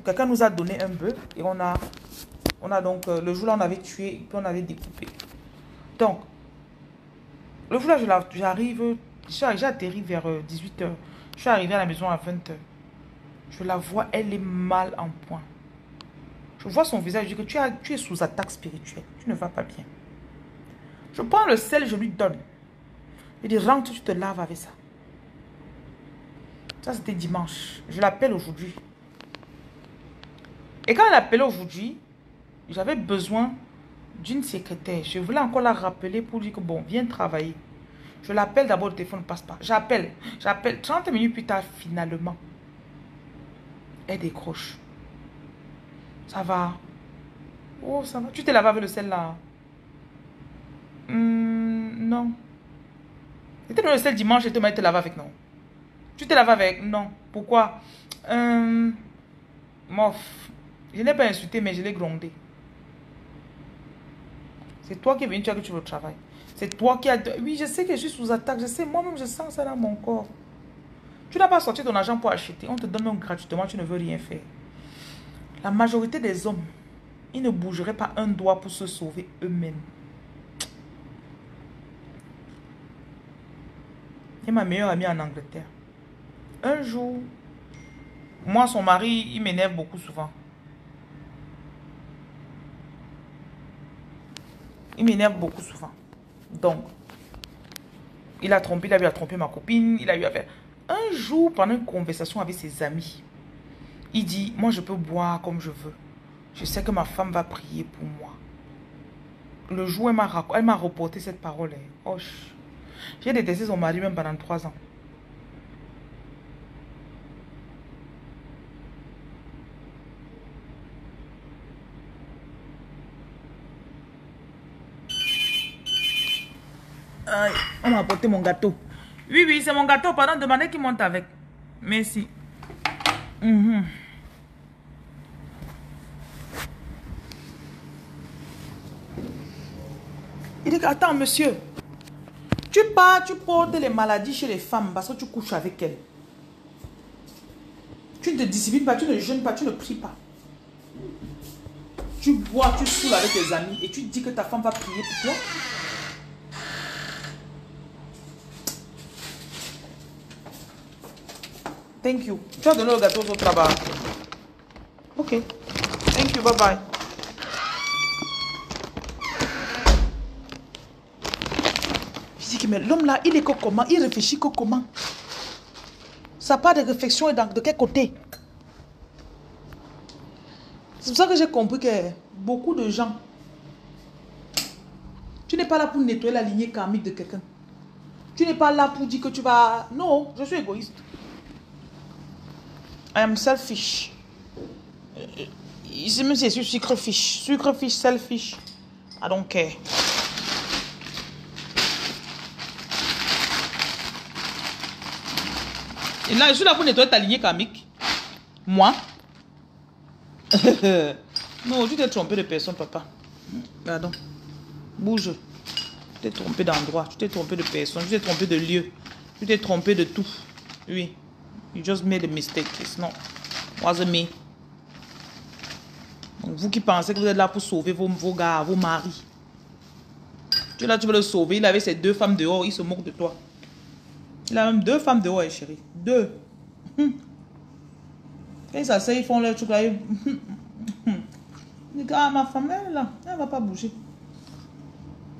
Quelqu'un nous a donné un bœuf et on a donc, le jour là, on avait tué, puis on avait découpé. Donc, le jour là, j'arrive, j'atterris vers 18 h. Je suis arrivée à la maison à 20 h. Je la vois, elle est mal en point. Je vois son visage, je dis que tu es sous attaque spirituelle. Tu ne vas pas bien. Je prends le sel, je lui donne. Je dis, rentre, tu te laves avec ça. Ça, c'était dimanche. Je l'appelle aujourd'hui. Et quand elle appelait aujourd'hui, j'avais besoin d'une secrétaire. Je voulais encore la rappeler pour dire que bon, viens travailler. Je l'appelle d'abord, le téléphone ne passe pas. J'appelle. 30 minutes plus tard, finalement. Elle décroche. Ça va. Oh, ça va. Tu t'es lavé avec le sel là? Non. C'était le sel dimanche et tu m'as été lavé avec, non. Tu t'es lavé avec? Non. Pourquoi? Mof. Je n'ai pas insulté, mais je l'ai grondé. C'est toi qui es venu dire que tu veux le travail. C'est toi qui as... Oui, je sais que je suis sous attaque. Je sais, moi-même, je sens ça dans mon corps. Tu n'as pas sorti ton argent pour acheter. On te donne même gratuitement, tu ne veux rien faire. La majorité des hommes, ils ne bougeraient pas un doigt pour se sauver eux-mêmes. C'est ma meilleure amie en Angleterre. Un jour, moi, son mari, il m'énerve beaucoup souvent. Il m'énerve beaucoup souvent. Donc, il a eu à tromper ma copine, il a eu à faire... Un jour, pendant une conversation avec ses amis, il dit, moi, je peux boire comme je veux. Je sais que ma femme va prier pour moi. Le jour, elle m'a reporté cette parole. Oh, j'ai détesté son mari même pendant 3 ans. Aïe, on m'a apporté mon gâteau. Oui, oui, c'est mon gâteau. Pardon, demandez qui monte avec. Merci. Mhm. Il dit, attends, monsieur. Tu pars, tu portes les maladies chez les femmes parce que tu couches avec elles. Tu ne te disciplines pas, tu ne jeûnes pas, tu ne pries pas. Tu bois, tu saoules avec tes amis et tu dis que ta femme va prier pour toi. Thank you. Tu as donné le gâteau aux autres là-bas. Ok. Thank you, bye bye. Je dis que mais l'homme là, il est que comment? Il réfléchit que comment? Sa part de réflexion est de quel côté? C'est pour ça que j'ai compris que beaucoup de gens, tu n'es pas là pour nettoyer la lignée karmique de quelqu'un. Tu n'es pas là pour dire que tu vas... Non, je suis égoïste. I am selfish. Ici même si je suis sucrefish. Sucrefish, selfish. I don't care. Et là, je suis là pour nettoyer ta lignée karmique. Moi? Non, tu t'es trompé de personne, papa. Pardon. Bouge. Tu t'es trompé d'endroit. Tu t'es trompé de personne. Tu t'es trompé de lieu. Tu t'es trompé de tout. Oui. You just made a mistake. It's not. Wasn't me. Donc, vous qui pensez que vous êtes là pour sauver vos gars, vos maris. Tu es là, tu veux le sauver. Il avait ses 2 femmes dehors. Il se moque de toi. Il a même 2 femmes dehors, chérie. 2. Quand ils s'asseyent, ils font leur truc là. Les gars, ma femme, elle est là. Elle ne va pas bouger.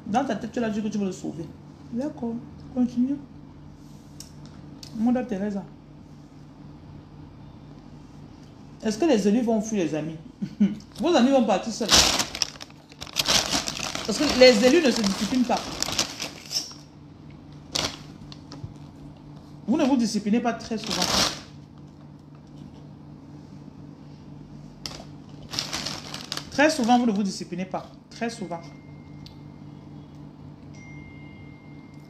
Dans ta tête, tu l'as dit que tu veux le sauver. D'accord. Continue. Mother Teresa. Est-ce que les élus vont fuir les amis? Vos amis vont partir seuls. Parce que les élus ne se disciplinent pas. Vous ne vous disciplinez pas très souvent. Très souvent, vous ne vous disciplinez pas. Très souvent.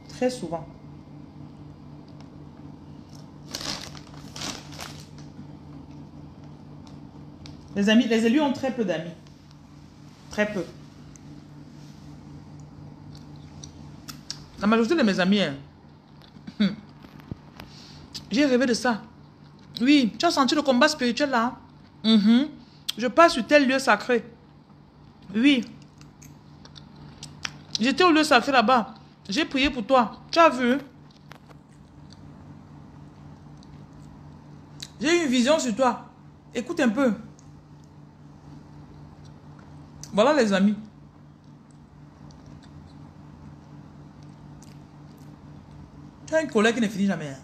Très souvent. Les amis, les élus ont très peu d'amis. Très peu. La majorité de mes amis, j'ai rêvé de ça. Oui, tu as senti le combat spirituel là? Je passe sur tel lieu sacré. Oui. J'étais au lieu sacré là-bas. J'ai prié pour toi. Tu as vu? J'ai eu une vision sur toi. Écoute un peu. Voilà les amis. Tu as une colère qui ne finit jamais.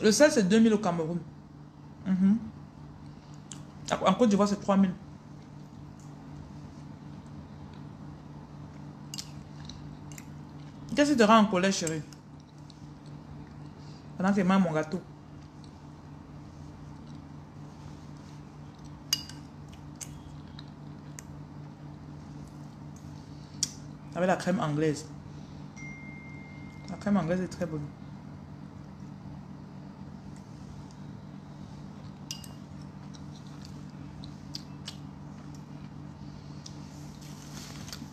Le sel, c'est 2000 au Cameroun. En Côte d'Ivoire, c'est 3000. Qu'est-ce qui te rend en colère, chérie? Pendant que je mange mon gâteau. Avec la crème anglaise. La crème anglaise est très bonne.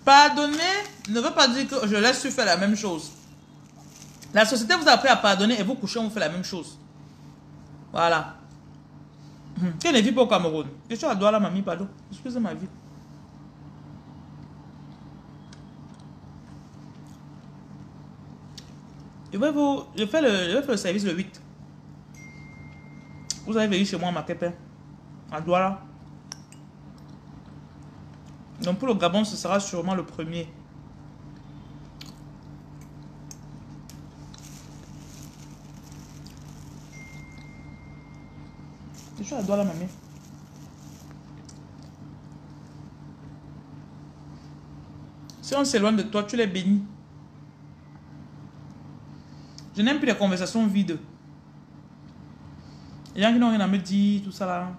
Pardonner ne veut pas dire que je laisse faire la même chose. La société vous a appris à pardonner et vous couchez, on vous fait la même chose. Voilà. Tu ne vis pas au Cameroun. Je suis à Douala, mamie, pardon. Excusez ma vie. Je fais le service le 8. Vous allez venir chez moi à Makepe, à Douala. Donc pour le Gabon, ce sera sûrement le 1er. Je suis à Douala, mamie. Si on s'éloigne de toi, tu les bénis. Je n'aime plus les conversations vides. Les gens qui n'ont rien à me dire, tout ça là.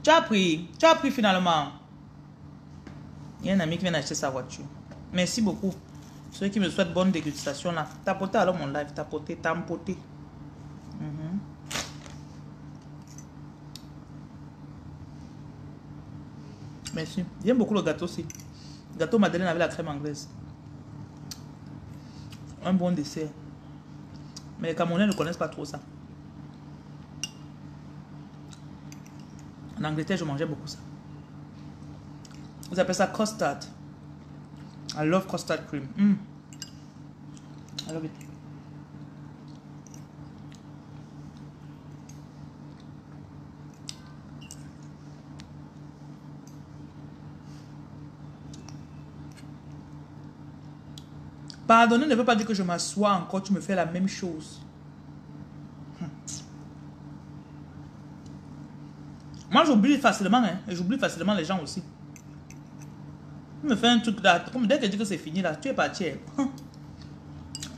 Tu as pris. Tu as pris finalement. Il y a un ami qui vient d'acheter sa voiture. Merci beaucoup. Ceux qui me souhaitent bonne dégustation là. Tapotez alors mon live. Tapotez, tampoter. Merci. J'aime beaucoup le gâteau aussi. Le gâteau madeleine avec la crème anglaise. Un bon dessert. Mais les Camerounais ne connaissent pas trop ça. En Angleterre, je mangeais beaucoup ça. Ils appellent ça custard. I love custard cream. I love it. Pardonner ne veut pas dire que je m'assois encore, tu me fais la même chose. Moi, j'oublie facilement, hein, et j'oublie facilement les gens aussi. Tu me fais un truc là, comme dès que tu dis que c'est fini là, tu es parti.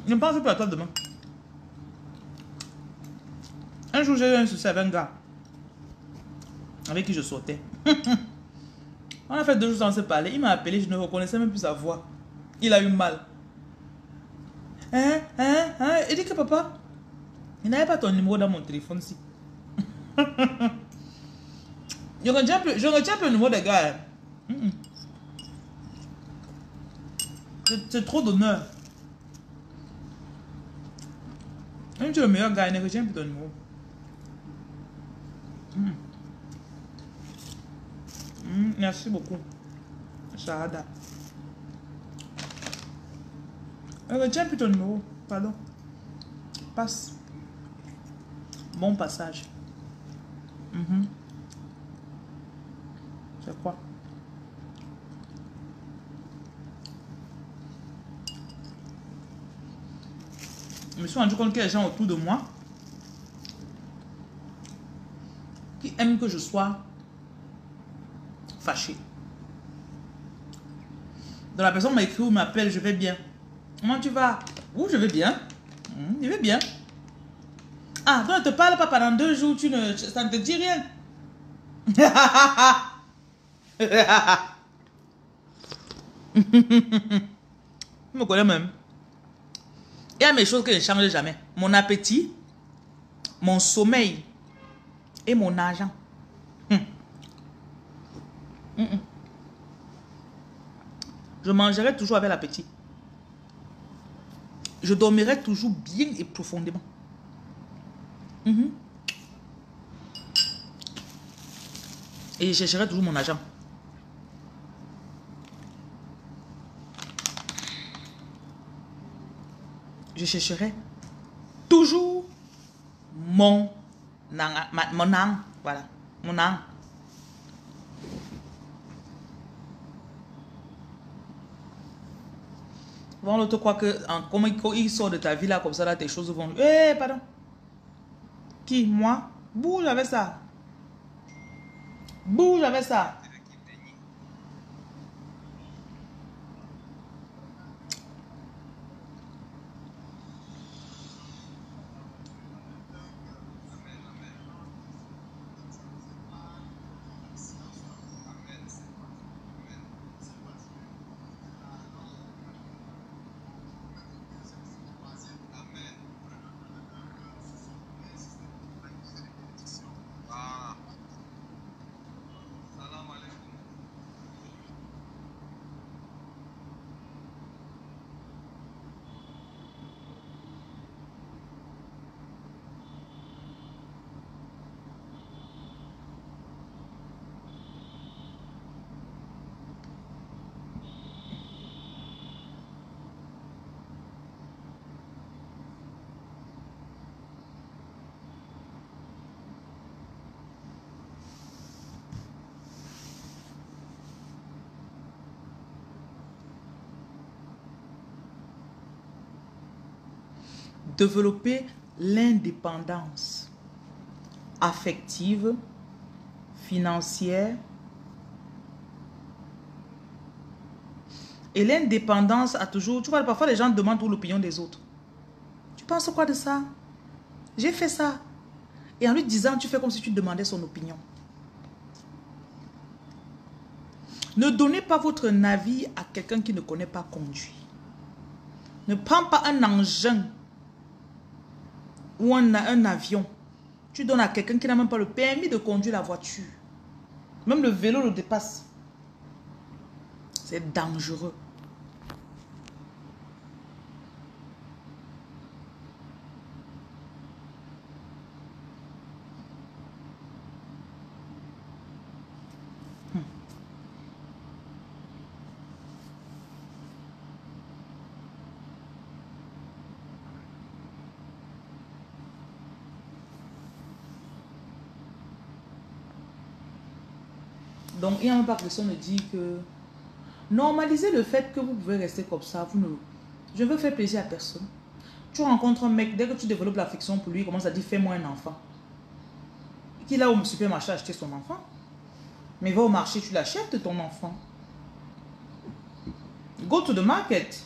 Je ne pense plus à toi demain. Un jour, j'ai eu un souci avec un gars avec qui je sortais. On a fait 2 jours sans se parler. Il m'a appelé, je ne reconnaissais même plus sa voix. Il a eu mal. Il dit que papa, il n'avait pas ton numéro dans mon téléphone ici. Je retiens plus le numéro des gars. C'est trop d'honneur. Même tu es le meilleur gars, il ne retient plus ton numéro. Merci beaucoup. Shahada. Il ne retient plus ton numéro. Pardon. Passe. Bon passage. C'est quoi? Je me suis rendu compte qu'il y a des gens autour de moi qui aiment que je sois fâché. Donc la personne m'a écrit ou m'appelle, je vais bien. Comment tu vas? Où je vais bien. Je vais bien. Ah, toi, ne te parle pas pendant 2 jours, ça ne te dit rien. Je me connais même. Il y a mes choses que je ne change jamais. Mon appétit, mon sommeil et mon argent. Je mangerai toujours avec l'appétit. Je dormirai toujours bien et profondément. Et je chercherai toujours mon argent. Je chercherai toujours mon âme. Voilà. Mon âme. Bon, l'autre croit que comme il sort de ta vie là, comme ça, là, tes choses vont. Pardon. Qui? Moi? Bouge avec ça. Bouge avec ça. Développer l'indépendance affective, financière. Et l'indépendance a toujours... Tu vois, parfois les gens demandent l'opinion des autres. Tu penses quoi de ça? J'ai fait ça. Et en lui disant, tu fais comme si tu demandais son opinion. Ne donnez pas votre navire à quelqu'un qui ne connaît pas conduire. Ne prends pas un engin ou un avion. Tu donnes à quelqu'un qui n'a même pas le permis de conduire la voiture. Même le vélo le dépasse. C'est dangereux. Donc, il n'y a même pas question de dire que... Normalisez le fait que vous pouvez rester comme ça. Je ne veux faire plaisir à personne. Tu rencontres un mec, dès que tu développes l'affection pour lui, il commence à dire fais-moi un enfant. Qu'il a au supermarché acheter son enfant. Mais va au marché, tu l'achètes ton enfant. Go to the market.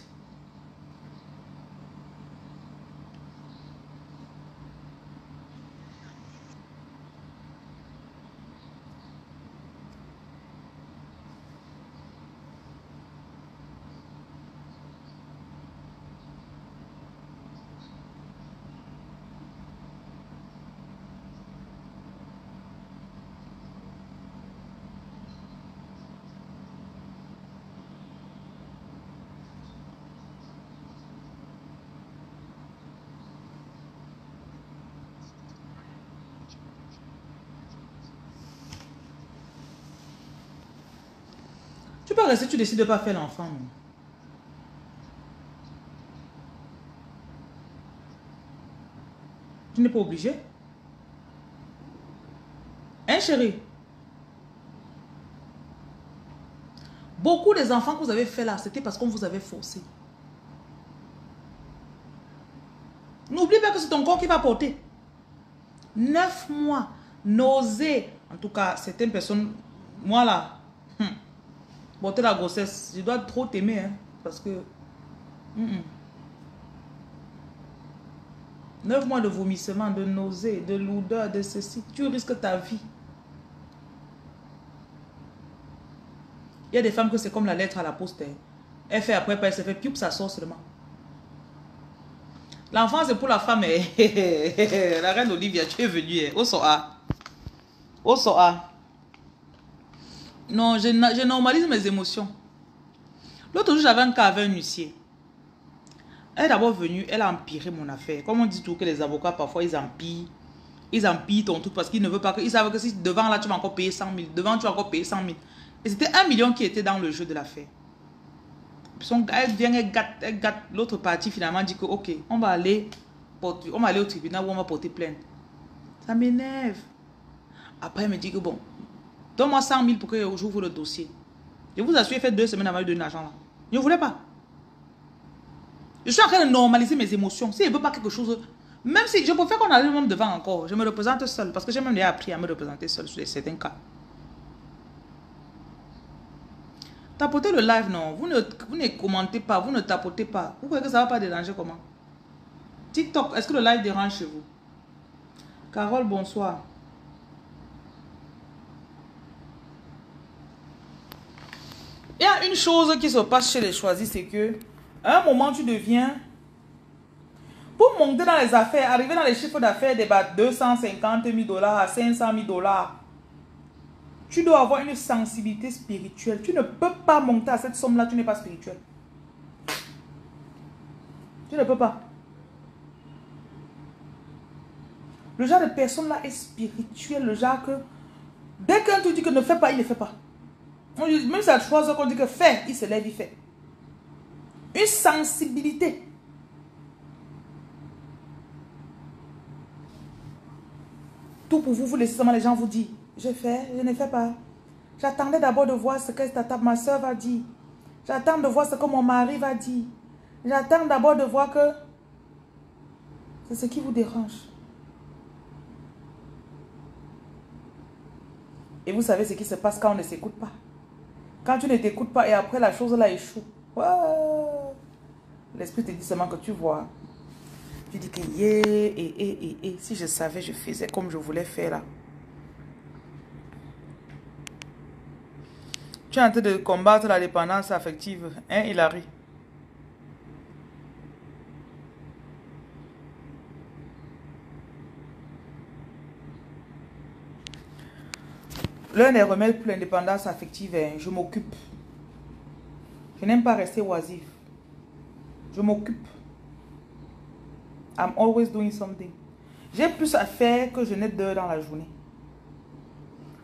Tu peux rester, tu décides de ne pas faire l'enfant. Tu n'es pas obligé. Hein, chérie? Beaucoup des enfants que vous avez fait là, c'était parce qu'on vous avait forcé. N'oublie pas que c'est ton corps qui va porter. 9 mois. Nausée. En tout cas, certaines personnes, moi là, porter la grossesse, je dois trop t'aimer. Hein, parce que... 9 mois de vomissement, de nausée, de lourdeur, de ceci. Tu risques ta vie. Il y a des femmes que c'est comme la lettre à la poste. Elle fait après, elle se fait pioup, ça sort seulement. L'enfant, c'est pour la femme. La reine Olivia, tu es venue. Au soa. Au soa. Non, je normalise mes émotions. L'autre jour, j'avais un cas avec un huissier. Elle est d'abord venue, elle a empiré mon affaire. Comme on dit tout que les avocats, parfois, ils empirent. Ils empirent ton truc parce qu'ils ne veulent pas que... Ils savent que si devant, là, tu vas encore payer 100 000. Devant, tu vas encore payer 100 000. Et c'était 1 million qui était dans le jeu de l'affaire. Elle vient, elle gâte. L'autre partie, finalement, dit que, ok, on va aller au tribunal où on va porter plainte. Ça m'énerve. Après, elle me dit que, bon, donne-moi 100 000 pour que j'ouvre le dossier. Je vous assure, fait 2 semaines avant de donner l'argent là. Je ne voulais pas. Je suis en train de normaliser mes émotions. Si je ne veux pas quelque chose... Même si je préfère qu'on arrive même devant encore. Je me représente seul. Parce que j'ai même déjà appris à me représenter seul sur certains cas. Tapotez le live, non. Vous ne commentez pas. Vous ne tapotez pas. Vous croyez que ça ne va pas déranger comment? TikTok, est-ce que le live dérange chez vous? Carole, bonsoir. Il y a une chose qui se passe chez les choisis, c'est que à un moment, tu deviens... Pour monter dans les affaires, arriver dans les chiffres d'affaires de 250 000 $ à 500 000 $, tu dois avoir une sensibilité spirituelle. Tu ne peux pas monter à cette somme-là, tu n'es pas spirituel. Tu ne peux pas. Le genre de personne-là est spirituel, le genre que... Dès qu'un te dit que ne fais pas, il ne fait pas. Même si à 3 heures qu'on dit que fais, il se lève, il fait. Une sensibilité. Tout pour vous, vous laissez seulement les gens vous dire. Je fais, je ne fais pas. J'attendais d'abord de voir ce que ma soeur va dire. J'attends de voir ce que mon mari va dire. J'attends d'abord de voir que c'est ce qui vous dérange. Et vous savez ce qui se passe quand on ne s'écoute pas. Quand tu ne t'écoutes pas et après la chose là échoue. L'esprit te dit seulement que tu vois. Tu dis que si je savais, je faisais comme je voulais faire là. Tu es en train de combattre la dépendance affective. Hein, Hilary? L'un des remèdes pour l'indépendance affective est je m'occupe. Je n'aime pas rester oisif. Je m'occupe. I'm always doing something. J'ai plus à faire que je n'ai d'heures dans la journée.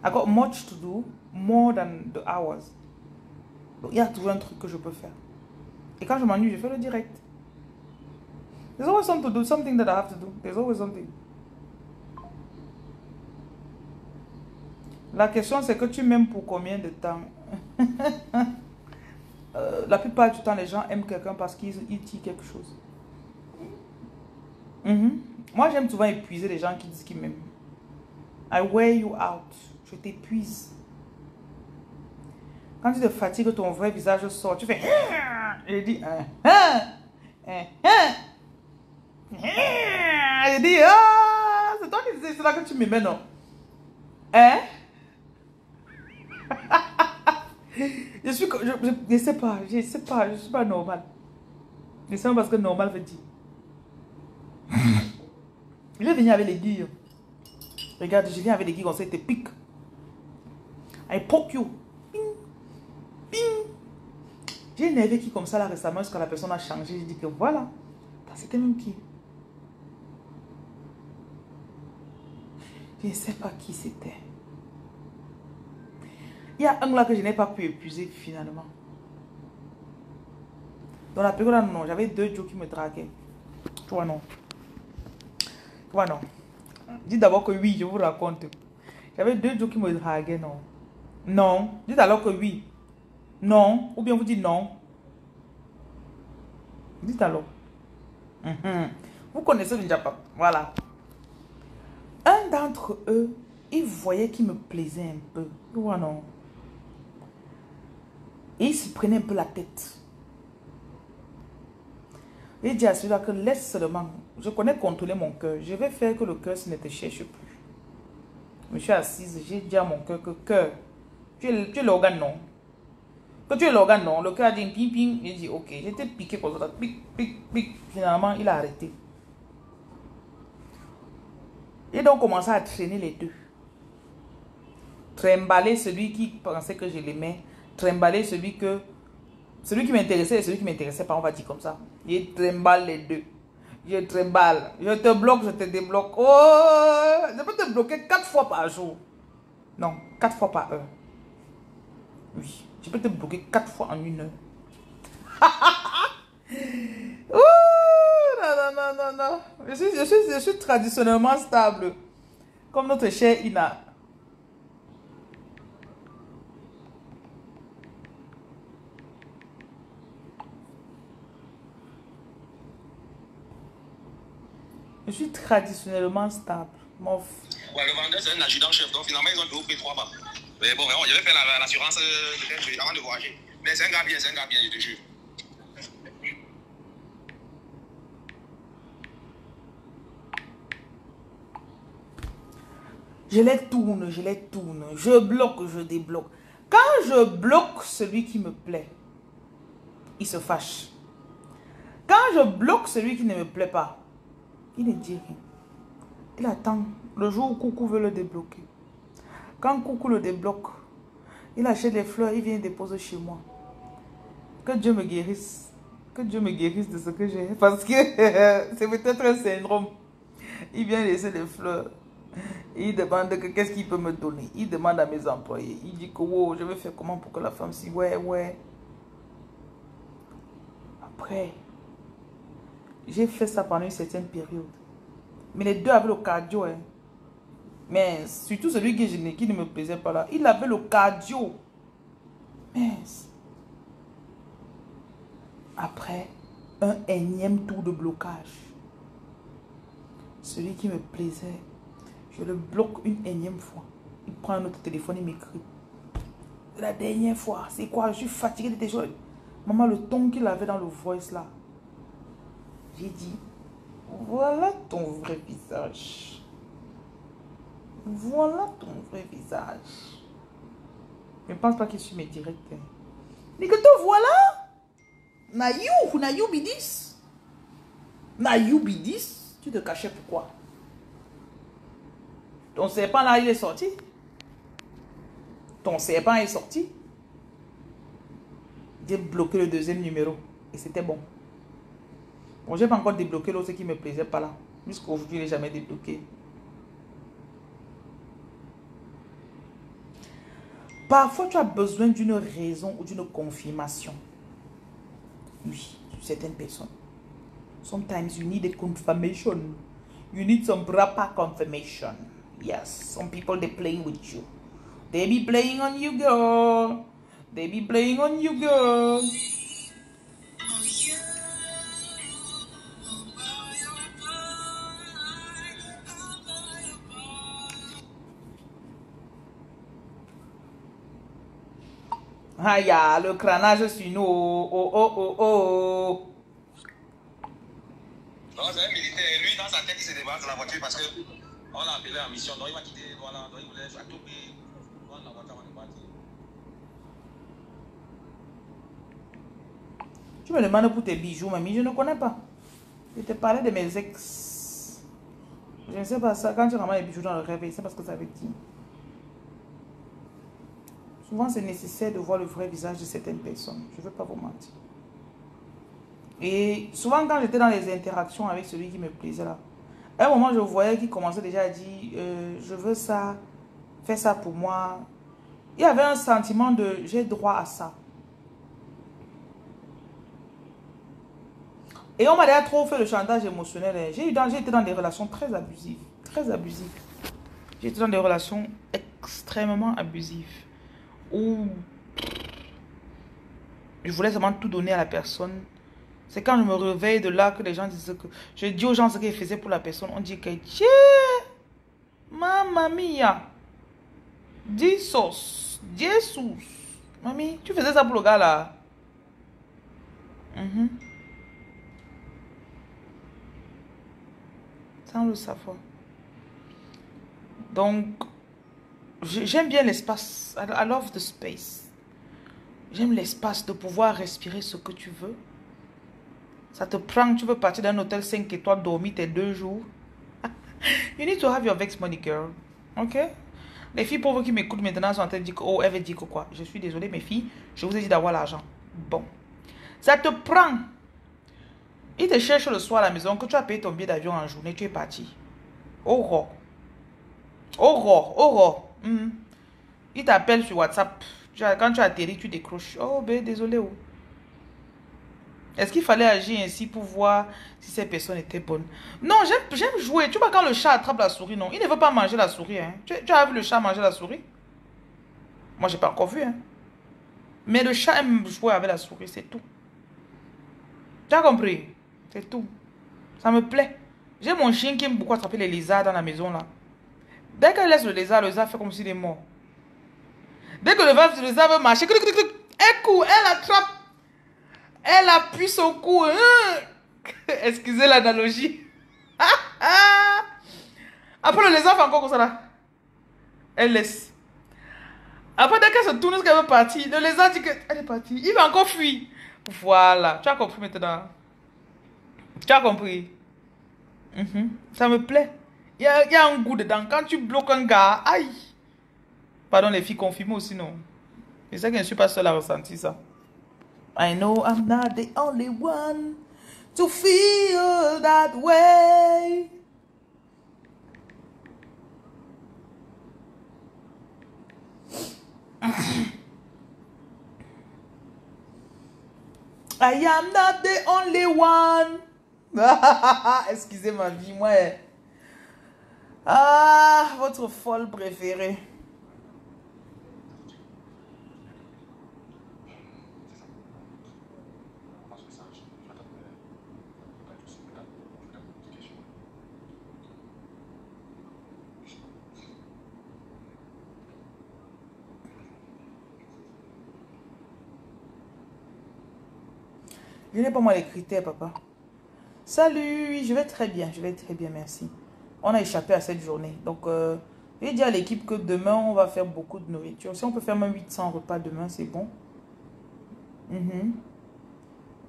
I got much to do, more than the hours. Donc, il y a toujours un truc que je peux faire. Et quand je m'ennuie, je fais le direct. There's always something to do, something that I have to do. There's always something. La question, c'est que tu m'aimes pour combien de temps? La plupart du temps, les gens aiment quelqu'un parce qu'ils tirent quelque chose. Moi, j'aime souvent épuiser les gens qui disent qu'ils m'aiment. I wear you out. Je t'épuise. Quand tu te fatigues, ton vrai visage sort. Tu fais... Je dis... Je dis... Ah, c'est toi qui disais cela que tu m'aimais, non? Hein? Je sais pas, je suis pas normal. Je sais pas parce que normal veut dire. Je vais venir avec l'aiguille. Regarde, je viens avec l'aiguille comme ça, il te pique. I poke you. Ping, ping. J'ai énervé qui comme ça là récemment, jusqu'à la personne a changé. Je dis que voilà, c'était même qui. Je ne sais pas qui c'était. Il y a un là que je n'ai pas pu épuiser finalement. Dans la période, non, j'avais 2 jours qui me draguaient. Toi non. Toi non. Dis d'abord que oui, je vous raconte. J'avais 2 jours qui me draguaient, non. Non. Dites alors que oui. Non. Ou bien vous dites non. Dites alors. Vous connaissez le Japon. Voilà. Un d'entre eux, il voyait qu'il me plaisait un peu. Toi non. Et il se prenait un peu la tête. Il dit à celui-là que laisse seulement. Je connais contrôler mon cœur. Je vais faire que le cœur ne te cherche plus. Je me suis assise. J'ai dit à mon cœur que cœur, tu es l'organe non. Que tu es l'organe non. Le cœur a dit ping ping. J'ai dit ok. J'étais piqué comme ça. Pic, pic, pic. Finalement, il a arrêté. Et donc commencé à traîner les deux. Trimballer celui qui pensait que je l'aimais. Trimballer celui qui m'intéressait et celui qui m'intéressait pas, on va dire comme ça. Je trimballe les deux. Je trimballe. Je te bloque, je te débloque. Oh, je peux te bloquer 4 fois par jour. Non, 4 fois par heure. Oui, je peux te bloquer 4 fois en 1 heure. Oh, non. Je suis traditionnellement stable. Comme notre chère Ina. Je suis traditionnellement stable. Ouais, le vendeur, c'est un adjudant-chef. Donc, finalement, ils ont tout pris 3 balles. Mais bon, je vais faire l'assurance avant de voyager. Mais c'est un gars bien, je te jure. Je les tourne. Je bloque, je débloque. Quand je bloque celui qui me plaît, il se fâche. Quand je bloque celui qui ne me plaît pas, il ne dit rien. Il attend le jour où Coucou veut le débloquer. Quand Coucou le débloque, il achète des fleurs, il vient déposer chez moi. Que Dieu me guérisse. Que Dieu me guérisse de ce que j'ai. Parce que c'est peut-être un syndrome. Il vient laisser des fleurs. Il demande qu'est-ce qu'il peut me donner. Il demande à mes employés. Il dit que wow, je vais faire comment pour que la femme s'y... Ouais. Après, j'ai fait ça pendant une certaine période. Mais les deux avaient le cardio. Hein. Mais surtout celui qui ne me plaisait pas là. Il avait le cardio. Mais après, un énième tour de blocage. Celui qui me plaisait, je le bloque une énième fois. Il prend un autre téléphone, il m'écrit. La dernière fois, c'est quoi? Je suis fatiguée de tes choses. Maman, le ton qu'il avait dans le voice là. J'ai dit, voilà ton vrai visage. Voilà ton vrai visage. Je ne pense pas qu'il suit mes directs. Mais que te voilà. Na you be this. Na you be this. Tu te cachais pourquoi? Ton serpent là, il est sorti. Ton serpent est sorti. J'ai bloqué le deuxième numéro. Et c'était bon. Bon, j'ai pas encore débloqué l'autre qui me plaisait pas là. Jusqu'aujourd'hui, il n'est jamais débloqué. Parfois, tu as besoin d'une raison ou d'une confirmation. Oui, certaines personnes. Sometimes you need a confirmation. You need some proper confirmation. Yes, some people, they playing with you. They be playing on you, girl. They be playing on you, girl. Ah, ya, le cranage sur nous. Oh, oh, oh, oh. Non, c'est un militaire. Lui, dans sa tête, il se débarque de la voiture parce que on l'a appelé en mission. Donc, il va quitter. Voilà. Donc, il voulait à tout prix prendre la voiture avant de partir. Tu me demandes pour tes bijoux, mamie. Je ne connais pas. Je te parlais de mes ex. Je ne sais pas ça. Quand tu ramènes les bijoux dans le réveil, c'est parce que ça veut dire. Souvent, c'est nécessaire de voir le vrai visage de certaines personnes. Je ne veux pas vous mentir. Et souvent, quand j'étais dans les interactions avec celui qui me plaisait là, à un moment, je voyais qu'il commençait déjà à dire je veux ça, fais ça pour moi. Il y avait un sentiment de j'ai droit à ça. Et on m'a déjà trop fait le chantage émotionnel. J'ai été dans des relations très abusives. Très abusives. J'ai été dans des relations extrêmement abusives. Où je voulais seulement tout donner à la personne. C'est quand je me réveille de là que les gens disent que... Je dis aux gens ce qu'ils faisaient pour la personne. On dit que... Mamma mia. Jesus. Jesus. Mamie, tu faisais ça pour le gars là. Sans le savoir. Donc, j'aime bien l'espace. I love the space. J'aime l'espace de pouvoir respirer ce que tu veux. Ça te prend, tu veux partir d'un hôtel 5 étoiles, dormir tes 2 jours. You need to have your vex money, girl. Ok? Les filles pauvres qui m'écoutent maintenant sont en train de dire que, oh, elle veut dire que quoi? Je suis désolée, mes filles. Je vous ai dit d'avoir l'argent. Bon. Ça te prend. Il te cherche le soir à la maison, que tu as payé ton billet d'avion en journée, tu es parti. Aurore. Aurore. Il t'appelle sur WhatsApp. Quand tu atterris, tu décroches. Oh, ben, désolé. Oh. Est-ce qu'il fallait agir ainsi pour voir si ces personnes étaient bonnes? Non, j'aime jouer. Tu vois quand le chat attrape la souris, non? Il ne veut pas manger la souris. Hein. Tu as vu le chat manger la souris? Moi, je n'ai pas encore vu. Hein. Mais le chat aime jouer avec la souris, c'est tout. Tu as compris? C'est tout. Ça me plaît. J'ai mon chien qui aime beaucoup attraper les lézards dans la maison, là. Dès qu'elle laisse le lézard fait comme s'il est mort. Dès que le lézard veut marcher, elle court, elle attrape. Elle appuie son cou. Excusez l'analogie. Après, le lézard fait encore comme ça là. Elle laisse. Après, dès qu'elle se tourne, ce qu'elle veut partir, le lézard dit qu'elle est partie. Il va encore fuir. Voilà. Tu as compris maintenant. Tu as compris. Ça me plaît. Il y a un goût dedans. Quand tu bloques un gars, aïe. Pardon, les filles confirment aussi, non. C'est ça que je ne suis pas seule à ressentir ça. I know I'm not the only one to feel that way. I am not the only one. Excusez ma vie, moi. Ah, votre folle préférée. Je n'ai pas moi les critères, papa. Salut, je vais très bien, merci. On a échappé à cette journée. Donc, J'ai dit à l'équipe que demain, on va faire beaucoup de nourriture. Si on peut faire même 800 repas demain, c'est bon.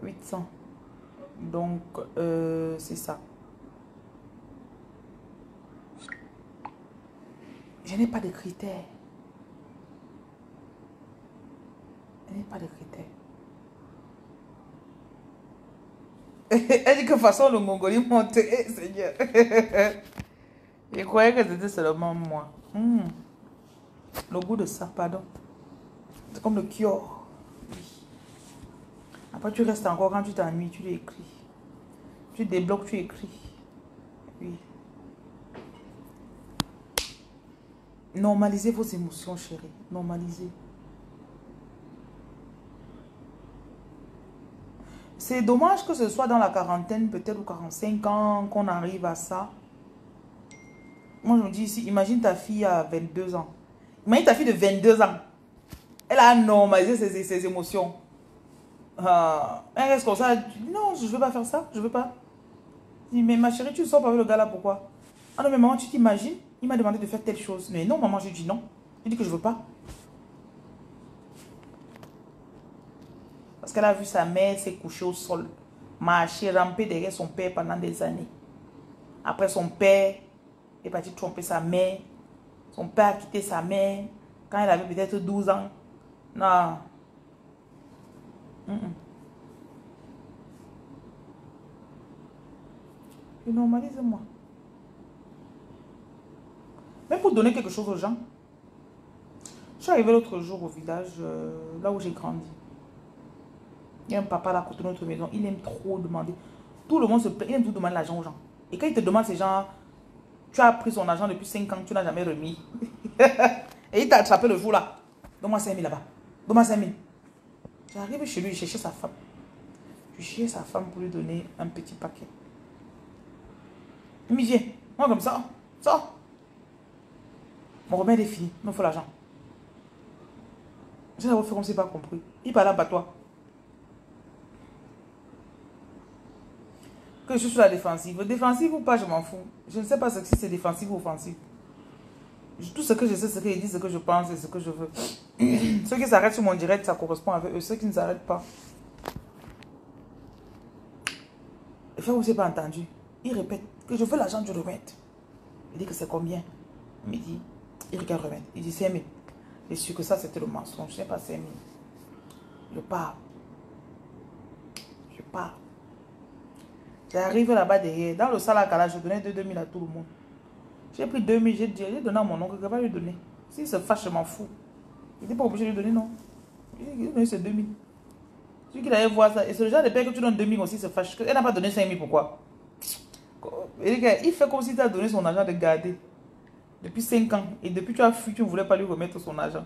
800. Donc, c'est ça. Je n'ai pas de critères. Je n'ai pas de critères. Elle dit que de toute façon, le Mongolie monte. Eh, Seigneur. Je croyais que c'était seulement moi. Le goût de ça, pardon. C'est comme le Kyo. Après, tu restes encore quand tu t'ennuies, tu l'écris. Tu débloques, tu écris. Oui. Normalisez vos émotions, chérie. Normalisez. C'est dommage que ce soit dans la quarantaine, peut-être, ou 45 ans, qu'on arrive à ça. Moi, je me dis ici, imagine ta fille à 22 ans. Imagine ta fille de 22 ans. Elle a normalisé ses émotions. Elle reste comme ça. Non, je ne veux pas faire ça. Je ne veux pas. Je dis, mais ma chérie, tu ne sors pas avec le gars là, pourquoi? Ah non, mais maman, tu t'imagines? Il m'a demandé de faire telle chose. Mais non, maman, je dis non. Je dis que je ne veux pas. Parce qu'elle a vu sa mère s'est couchée au sol, marcher, ramper derrière son père pendant des années. Après, son père est parti tromper sa mère. Son père a quitté sa mère quand elle avait peut-être 12 ans. Non. Et normalise-moi. Même pour donner quelque chose aux gens. Je suis arrivée l'autre jour au village, là où j'ai grandi. Il y a un papa là à côté de notre maison. Il aime trop demander. Tout le monde se plaint. Il aime tout demander l'argent aux gens. Et quand il te demande ces gens, tu as pris son argent depuis 5 ans, tu n'as jamais remis. Et il t'a attrapé le jour là. Donne-moi 5 000 là-bas. Donne-moi 5 000. J'arrive chez lui, je cherchais sa femme. Je cherchais sa femme pour lui donner un petit paquet. Il me dit, viens. Moi comme ça. Sors. Mon remède est fini. Il me faut l'argent. J'ai d'abord fait comme si pas compris. Il parle à toi. Que je suis sur la défensive. Défensive ou pas, je m'en fous. Je ne sais pas si c'est défensive ou offensive. Tout ce que je sais, ce qu'ils disent, ce que je pense et ce que je veux. Ceux qui s'arrêtent sur mon direct, ça correspond avec eux. Ceux qui ne s'arrêtent pas. Le frère, vous n'avez pas entendu. Il répète que je veux l'argent du remède. Il dit que c'est combien? Il me dit, il regarde le remède. Il dit 5 000. Je suis sûr que ça, c'était le mensonge. Je n'ai pas 5 000. Je pars. Je pars. J'arrive là-bas derrière. Dans le salle à calage, je donnais 2 000 à tout le monde. J'ai pris 2 000, j'ai donné à mon oncle, qu'il va lui donner. S'il se fâche, je m'en fous. Il n'était pas obligé de lui donner, non. Il a donné ses 2 000. Celui qui allait voir ça, et c'est le genre de père que tu donnes 2 000 aussi se fâche. Elle n'a pas donné 5 000, pourquoi? Il fait comme si tu as donné son argent de garder. Depuis 5 ans. Et depuis que tu as fui, tu ne voulais pas lui remettre son argent.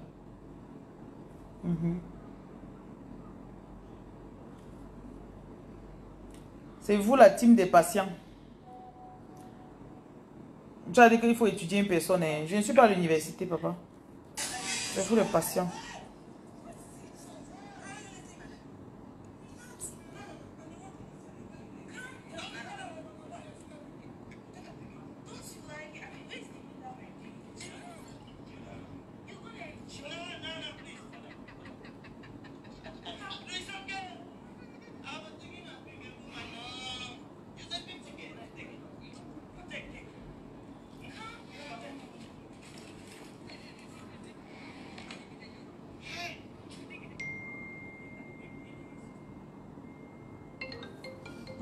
C'est vous la team des patients. Tu as dit qu'il faut étudier une personne. Hein. Je ne suis pas à l'université, papa. C'est vous les patients.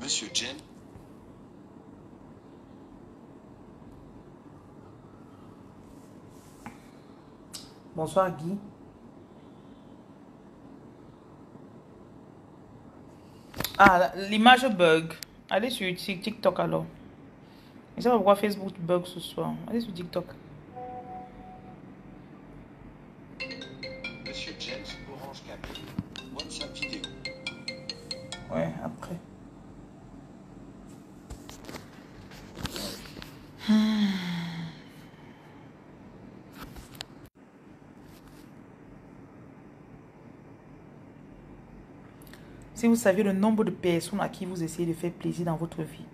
Monsieur Jen. Bonsoir Guy. Ah, l'image bug. Allez sur TikTok alors. Je ne sais pas pourquoi Facebook bug ce soir. Allez sur TikTok. Monsieur James Orange Capri. WhatsApp vidéo. Ouais, après. Si vous saviez le nombre de personnes à qui vous essayez de faire plaisir dans votre vie.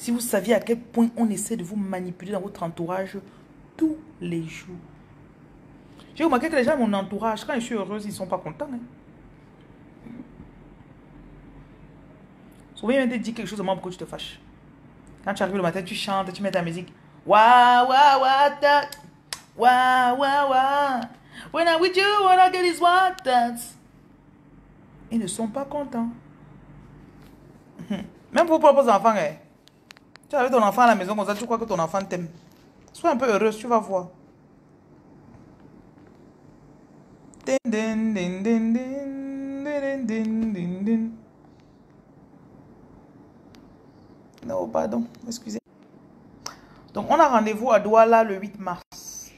Si vous saviez à quel point on essaie de vous manipuler dans votre entourage tous les jours. J'ai remarqué que les gens de mon entourage, quand je suis heureuse, ils ne sont pas contents. Hein. Souvent, ils te disent quelque chose de moi, pourquoi tu te fâches. Quand tu arrives le matin, tu chantes, tu mets ta musique. Wa wa wa ta. Wa wa wa. When I'm with you, when I get is what that's. Ils ne sont pas contents. Même pour vos propres enfants, hein. Tu as avec ton enfant à la maison comme ça, tu crois que ton enfant t'aime. Sois un peu heureuse, tu vas voir. Din, din, din, din, din, din, din, din. Non, pardon, excusez. Donc, on a rendez-vous à Douala le 8 mars.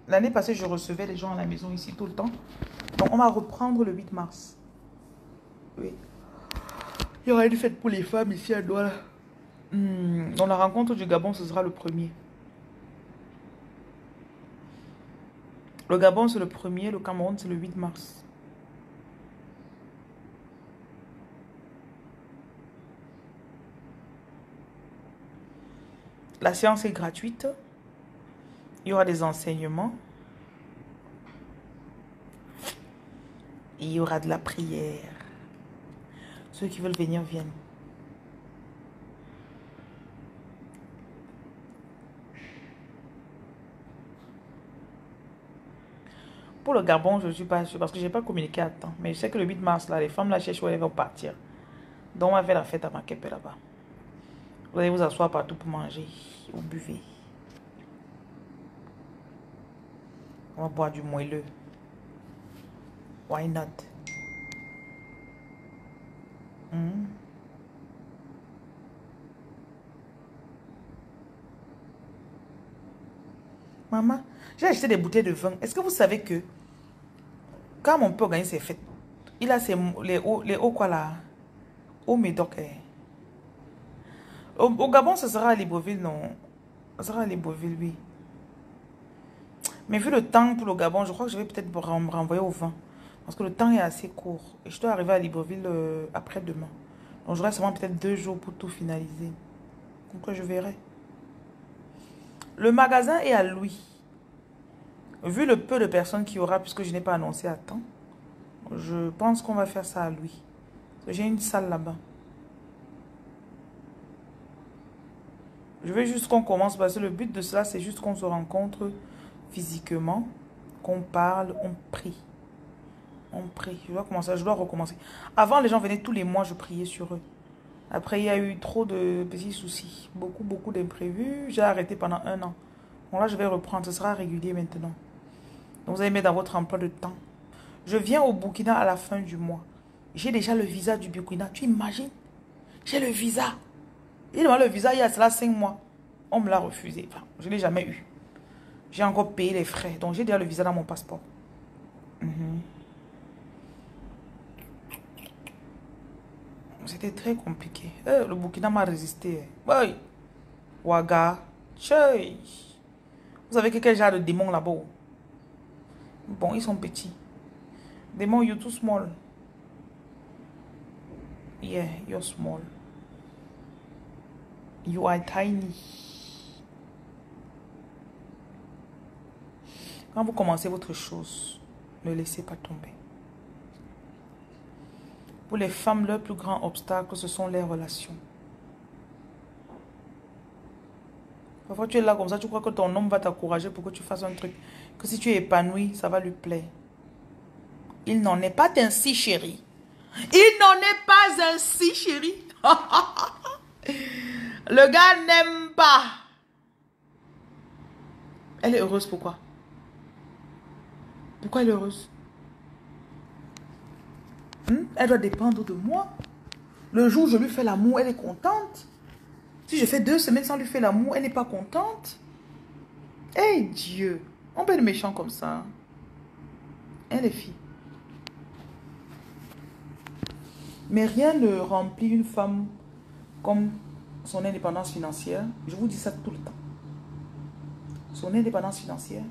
L'année passée, je recevais les gens à la maison ici tout le temps. Donc, on va reprendre le 8 mars. Oui. Il y aura une fête pour les femmes ici à Douala. Donc, la rencontre du Gabon, ce sera le 1er. Le Gabon, c'est le 1er. Le Cameroun, c'est le 8 mars. La séance est gratuite. Il y aura des enseignements. Il y aura de la prière. Ceux qui veulent venir, viennent. Pour le Gabon, je ne suis pas sûre parce que je n'ai pas communiqué à temps. Mais je sais que le 8 mars, là, les femmes là cherchent où elles vont partir. Donc, on va faire la fête à Makepe là-bas. Vous allez vous asseoir partout pour manger. Vous buvez. On va boire du moelleux. Why not? Maman, j'ai acheté des bouteilles de vin. Est-ce que vous savez que quand mon père organise ses fêtes, il a les hauts quoi là? Au Médoc. Au Gabon, ce sera à Libreville, non? Ce sera à Libreville, oui. Mais vu le temps pour le Gabon, je crois que je vais peut-être me renvoyer au vin. Parce que le temps est assez court. Et je dois arriver à Libreville après-demain. Donc j'aurai seulement peut-être 2 jours pour tout finaliser. Donc je verrai. Le magasin est à Louis. Vu le peu de personnes qu'il y aura, puisque je n'ai pas annoncé à temps, je pense qu'on va faire ça à Louis. J'ai une salle là-bas. Je veux juste qu'on commence parce que le but de cela, c'est juste qu'on se rencontre physiquement, qu'on parle, on prie. On prie. Je dois commencer, je dois recommencer. Avant, les gens venaient tous les mois, je priais sur eux. Après, il y a eu trop de petits soucis. Beaucoup d'imprévus. J'ai arrêté pendant 1 an. Bon, là, je vais reprendre. Ce sera régulier maintenant. Donc, vous allez mettre dans votre emploi de temps. Je viens au Burkina à la fin du mois. J'ai déjà le visa du Burkina. Tu imagines? J'ai le visa. Il demande le visa il y a cela 5 mois. On me l'a refusé. Enfin, je ne l'ai jamais eu. J'ai encore payé les frais. Donc, j'ai déjà le visa dans mon passeport. C'était très compliqué. Le Burkina m'a résisté. Oui. Ouaga. Tchèy. Vous savez quel genre de démons là-bas? Bon, ils sont petits. Démons, you're too small. Yeah, you're small. You are tiny. Quand vous commencez votre chose, ne laissez pas tomber. Pour les femmes, leur plus grand obstacle, ce sont les relations. Parfois, tu es là comme ça, tu crois que ton homme va t'encourager pour que tu fasses un truc. Que si tu es épanoui, ça va lui plaire. Il n'en est pas ainsi, chérie. Il n'en est pas ainsi, chérie. Le gars n'aime pas. Elle est heureuse, pourquoi? Pourquoi elle est heureuse? Elle doit dépendre de moi. Le jour où je lui fais l'amour, elle est contente. Si je fais 2 semaines sans lui faire l'amour, elle n'est pas contente. Eh Dieu, on peut être méchant comme ça. Elle est fille. Mais rien ne remplit une femme comme son indépendance financière. Je vous dis ça tout le temps. Son indépendance financière.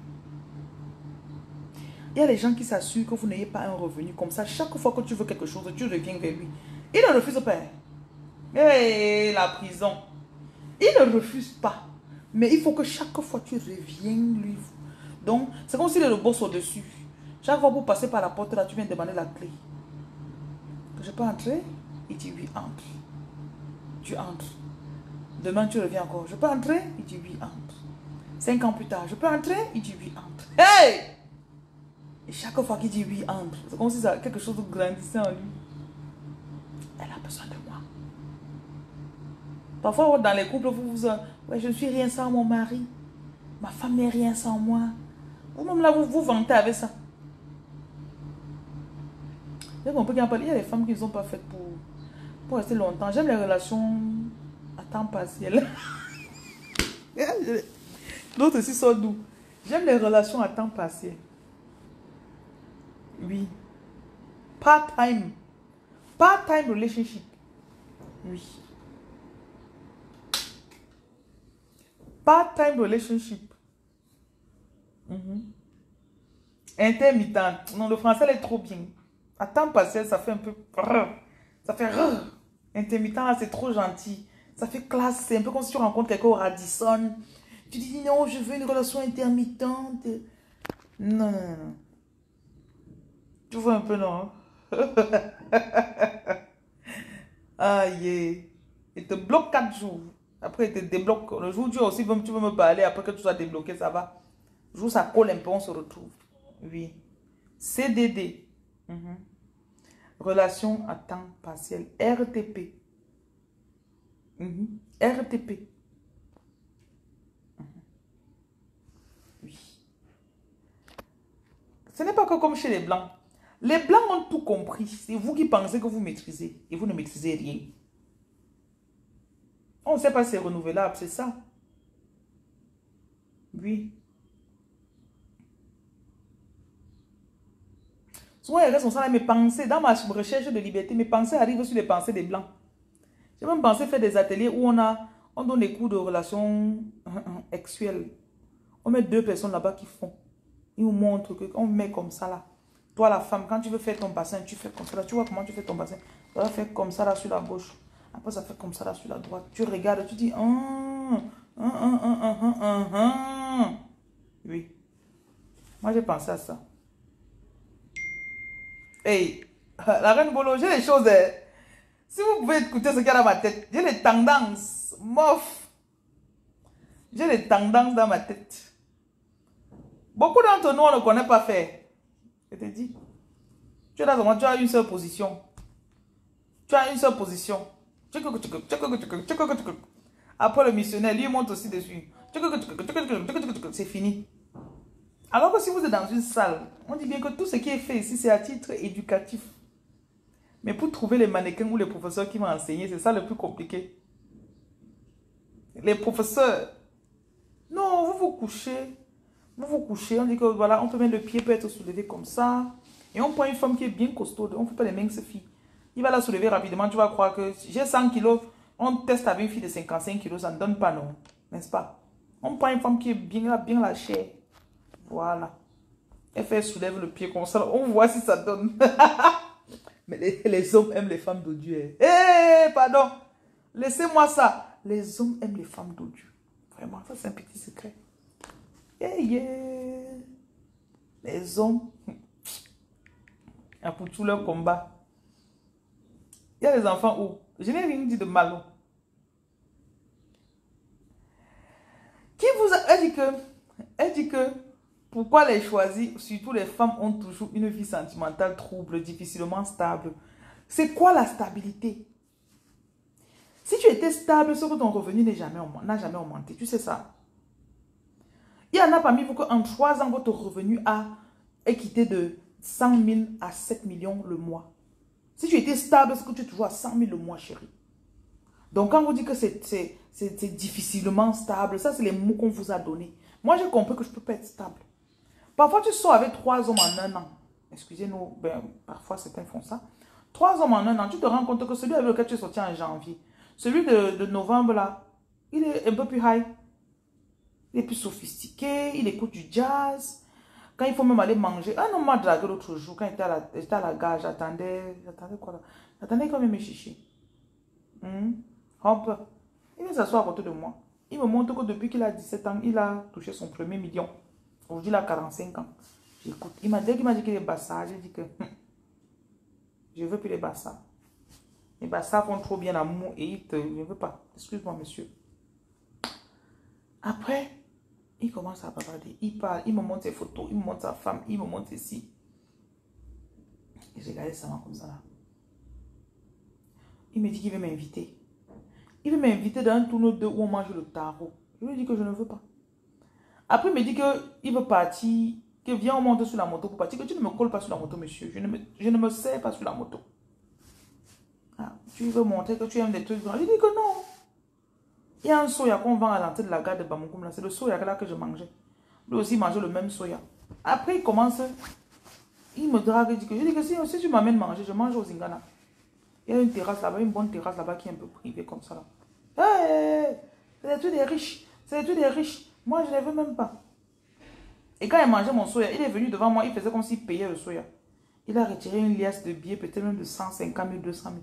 Il y a des gens qui s'assurent que vous n'ayez pas un revenu comme ça. Chaque fois que tu veux quelque chose, tu reviens vers lui. Il ne refuse pas. Et la prison. Il ne refuse pas. Mais il faut que chaque fois tu reviennes lui. Donc, c'est comme s'il est le boss au-dessus. Chaque fois que vous passez par la porte là, tu viens demander la clé. Je peux entrer? Il dit oui, entre. Tu entres. Demain, tu reviens encore. Je peux entrer? Il dit oui, entre. 5 ans plus tard, je peux entrer? Il dit oui, entre. Hey! Et chaque fois qu'il dit oui, entre. C'est comme si ça quelque chose de grandissant en lui. Elle a besoin de moi. Parfois, dans les couples, vous ouais, je ne suis rien sans mon mari. Ma femme n'est rien sans moi. Vous-même là, vous vantez avec ça. Il y a des femmes qui ne sont pas faites pour rester longtemps. J'aime les relations à temps partiel. L'autre aussi sort d'où? J'aime les relations à temps partiel. Oui. Part-time. Part-time relationship. Oui. Part-time relationship. Intermittente. Non, le français elle est trop bien. À temps partiel, ça fait un peu... Ça fait... Intermittent, c'est trop gentil. Ça fait classe. C'est un peu comme si tu rencontres quelqu'un au Radisson. Tu dis non, je veux une relation intermittente. Non, non, non. Tu vois un peu, non? Aïe. Il te bloque 4 jours. Après, il te débloque. Le jour où tu aussi, tu veux me parler, après que tu sois débloqué, ça va. Le jour où ça colle un peu, on se retrouve. Oui. CDD. Relation à temps partiel. RTP. RTP. Oui. Ce n'est pas que comme chez les Blancs. Les Blancs ont tout compris. C'est vous qui pensez que vous maîtrisez. Et vous ne maîtrisez rien. On ne sait pas si c'est renouvelable, c'est ça. Oui. Souvent, les responsables, mes pensées, dans ma recherche de liberté, mes pensées arrivent sur les pensées des Blancs. J'ai même pensé faire des ateliers où on donne des cours de relations sexuelles. On met 2 personnes là-bas qui font. Ils nous montrent qu'on met comme ça là. Toi, la femme, quand tu veux faire ton bassin, tu fais comme ça là. Tu vois comment tu fais ton bassin? Tu vas faire comme ça là sur la gauche. Après, ça fait comme ça là sur la droite. Tu regardes, tu dis... Oui. Moi, j'ai pensé à ça. Hey, la reine Bolo, j'ai les choses... Si vous pouvez écouter ce qu'il y a dans ma tête, j'ai les tendances. Mof. J'ai les tendances dans ma tête. Beaucoup d'entre nous, on ne connaît pas faire. Je te dis. Tu as une seule position. Tu as une seule position. Après le missionnaire, lui monte aussi dessus. C'est fini. Alors que si vous êtes dans une salle, on dit bien que tout ce qui est fait ici, c'est à titre éducatif. Mais pour trouver les mannequins ou les professeurs qui vont enseigner, c'est ça le plus compliqué. Les professeurs, non, vous vous couchez. Vous vous couchez, on dit que voilà, on peut mettre le pied, peut être soulevé comme ça. Et on prend une femme qui est bien costaud, on ne fait pas les minces filles. Il va la soulever rapidement, tu vas croire que j'ai 100 kilos, on teste avec une fille de 55 kilos, ça ne donne pas non, n'est-ce pas? On prend une femme qui est bien la chair. Voilà. Elle fait soulève le pied comme ça, on voit si ça donne. Mais les hommes aiment les femmes d'odieux. Eh, pardon. Laissez-moi ça. Les hommes aiment les femmes d'odieux. Vraiment, ça c'est un petit secret. Les hommes, pour tout leur combat. Il y a des enfants où je n'ai rien dit de mal. Qui vous a elle dit que pourquoi les choisir, surtout les femmes ont toujours une vie sentimentale trouble, difficilement stable. C'est quoi la stabilité? Si tu étais stable, c'est que ton revenu n'a jamais augmenté. Tu sais ça? Il y en a parmi vous qu'en 3 ans, votre revenu est quitté de 100 000 à 7 millions le mois. Si tu étais stable, c'est que tu es toujours à 100 000 le mois, chérie. Donc, quand on vous dit que c'est difficilement stable, ça, c'est les mots qu'on vous a donnés. Moi, j'ai compris que je ne peux pas être stable. Parfois, tu sors avec 3 hommes en 1 an. Excusez-nous, parfois, certains font ça. 3 hommes en 1 an, tu te rends compte que celui avec lequel tu es sorti en janvier, celui de novembre, là, il est un peu plus high. Il est plus sophistiqué, il écoute du jazz. Quand il faut même aller manger. Un homme m'a dragué l'autre jour, quand j'étais à la gare, j'attendais quoi là? J'attendais quand même mes chichis. Hop. Il vient s'asseoir à côté de moi. Il me montre que depuis qu'il a 17 ans, il a touché son premier million. Aujourd'hui, il a 45 ans. J'écoute. Dès qu'il m'a dit qu'il est bassa, j'ai dit que je ne veux plus les bassas. Les bassas font trop bien l'amour et je ne veux pas. Excuse-moi, monsieur. Après, il commence à bavarder. Il parle, il me montre ses photos, il me montre sa femme, il me montre ici. Et j'ai regardé ça comme ça là. Il me dit qu'il veut m'inviter. Il veut m'inviter dans un tournoi où on mange le tarot. Je lui dis que je ne veux pas. Après, il me dit qu'il veut partir, que viens, on monte sur la moto pour partir, que tu ne me colles pas sur la moto, monsieur. Je ne me sers pas sur la moto. Ah, tu veux montrer que tu aimes des trucs. Je dis que non. Il y a un soya qu'on vend à l'entrée de la gare de Bamoukoum. C'est le soya là que je mangeais. Lui aussi mangeait le même soya. Après, il commence, il me drague. Je dis que si tu m'amènes manger, je mange au Zingana. Il y a une terrasse là-bas, une bonne terrasse là-bas qui est un peu privée comme ça. Hey, c'est des trucs des riches. C'est des trucs des riches. Moi, je ne les veux même pas. Et quand il mangeait mon soya, il est venu devant moi, il faisait comme s'il payait le soya. Il a retiré une liasse de billets, peut-être même de 150 000, 200 000.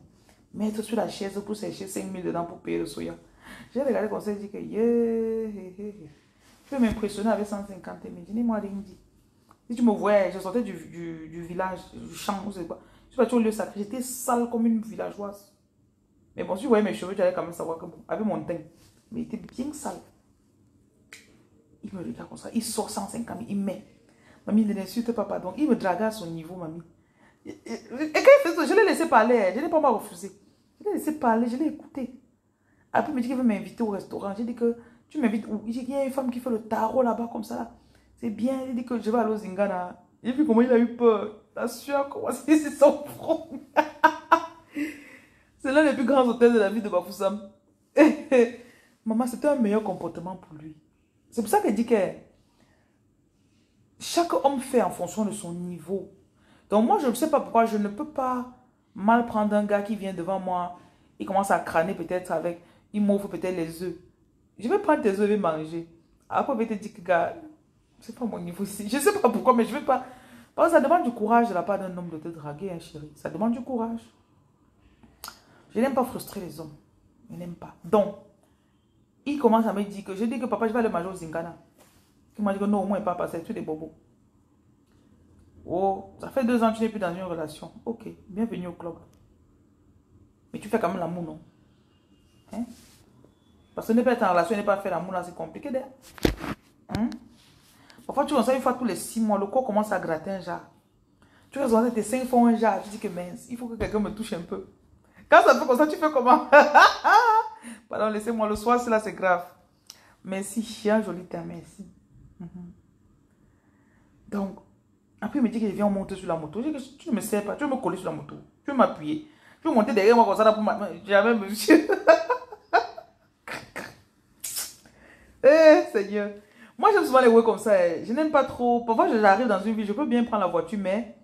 Mettre sur la chaise pour sécher 5 000 dedans pour payer le soya. J'ai regardé comme ça et dit que je peux m'impressionner avec 150 000. Je dis, moi, rien dit. Si tu me voyais, je sortais du village, du champ, je sais pas. Je suis partie au lieu sacré, j'étais sale comme une villageoise. Mais bon, si tu voyais mes cheveux, tu allais quand même savoir que bon, avec mon teint. Mais il était bien sale. Il me regarde comme ça, il sort 150 000, il met. Mamie, ne l'insulte pas, pardon. Il me drague à son niveau, mamie. Et quand il fait ça, je l'ai laissé parler, je n'ai pas refusé. Je l'ai laissé parler, je l'ai écouté. Après, il me dit qu'il veut m'inviter au restaurant. J'ai dit que tu m'invites où? Il dit qu'il y a une femme qui fait le tarot là-bas comme ça. C'est bien. Il dit que je vais aller au Zingana. J'ai vu comment il a eu peur. La sueur commence à c'est son front. C'est l'un des plus grands hôtels de la ville de Bafoussam. Maman, c'était un meilleur comportement pour lui. C'est pour ça qu'elle dit que chaque homme fait en fonction de son niveau. Donc moi, je ne sais pas pourquoi je ne peux pas mal prendre un gars qui vient devant moi. Il commence à crâner peut-être avec... Il m'offre peut-être les œufs. Je vais prendre tes œufs et manger. Après, je vais te dire que, gars, c'est pas mon niveau ici. Je ne sais pas pourquoi, mais je ne vais pas... Parce que ça demande du courage de la part d'un homme de te draguer, hein, chérie. Ça demande du courage. Je n'aime pas frustrer les hommes. Je n'aime pas. Donc, il commence à me dire que... Je dis que papa, je vais aller manger au Zingana. Il m'a dit que non, au moins, papa, c'est tout des bobos. Oh, ça fait 2 ans que tu n'es plus dans une relation. Ok, bienvenue au club. Mais tu fais quand même l'amour, non? Hein? Parce que ne pas être en relation, ne pas faire l'amour, là, c'est compliqué d'ailleurs. Hein? Parfois, tu vois ça, une fois tous les 6 mois, le corps commence à gratter un jar. Tu vois, tes 5 font un jar. Tu dis que mince, il faut que quelqu'un me touche un peu. Quand ça fait comme ça, tu fais comment? Pardon, laissez-moi le soir, cela c'est grave. Merci, chien, joli teint, merci. Donc, après, il me dit que je viens monter sur la moto. Je dis que tu ne me sers pas, tu veux me coller sur la moto. Tu veux m'appuyer. Tu veux monter derrière moi comme ça là pour jamais monsieur. Eh, Seigneur. Moi, j'aime souvent les ouais comme ça. Je n'aime pas trop. Parfois, j'arrive dans une ville, je peux bien prendre la voiture, mais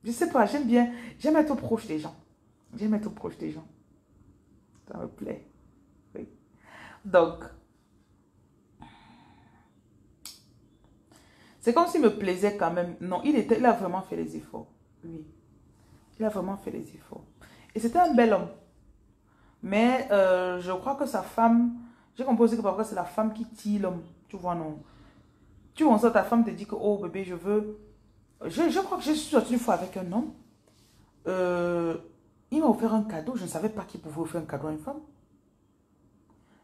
je sais pas, j'aime bien. J'aime être proche des gens. J'aime être proche des gens. Ça me plaît. Oui. Donc, c'est comme s'il me plaisait quand même. Non, il a vraiment fait les efforts. Oui. Il a vraiment fait les efforts. Et c'était un bel homme. Mais je crois que sa femme... J'ai compris aussi que parfois c'est la femme qui tire l'homme. Tu vois, non. Tu vois, ça, ta femme te dit que, oh bébé, je veux... Je crois que je suis sortie une fois avec un homme. Il m'a offert un cadeau. Je ne savais pas qu'il pouvait offrir un cadeau à une femme.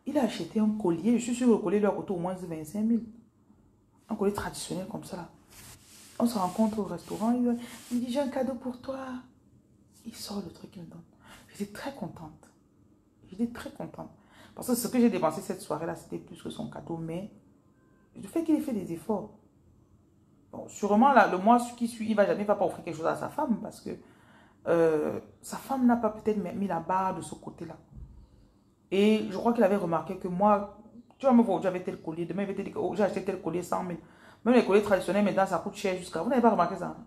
Il a acheté un collier. Je suis sûre que le collier lui a coûté au moins 25 000. Un collier traditionnel comme ça. Là. On se rencontre au restaurant. Il me dit, j'ai un cadeau pour toi. Il sort le truc qu'il me donne. J'étais très contente. J'étais très contente. Parce que ce que j'ai dépensé cette soirée-là, c'était plus que son cadeau. Mais le fait qu'il ait fait des efforts. Bon, sûrement, là, le mois qui suit, il ne va pas offrir quelque chose à sa femme. Parce que sa femme n'a pas peut-être mis la barre de ce côté-là. Et je crois qu'il avait remarqué que moi, tu vas me voir, j'avais tel collier. Demain, il va te dire que oh, j'ai acheté tel collier 100 000. Même les colliers traditionnels, maintenant, ça coûte cher jusqu'à... Vous n'avez pas remarqué ça? Hein?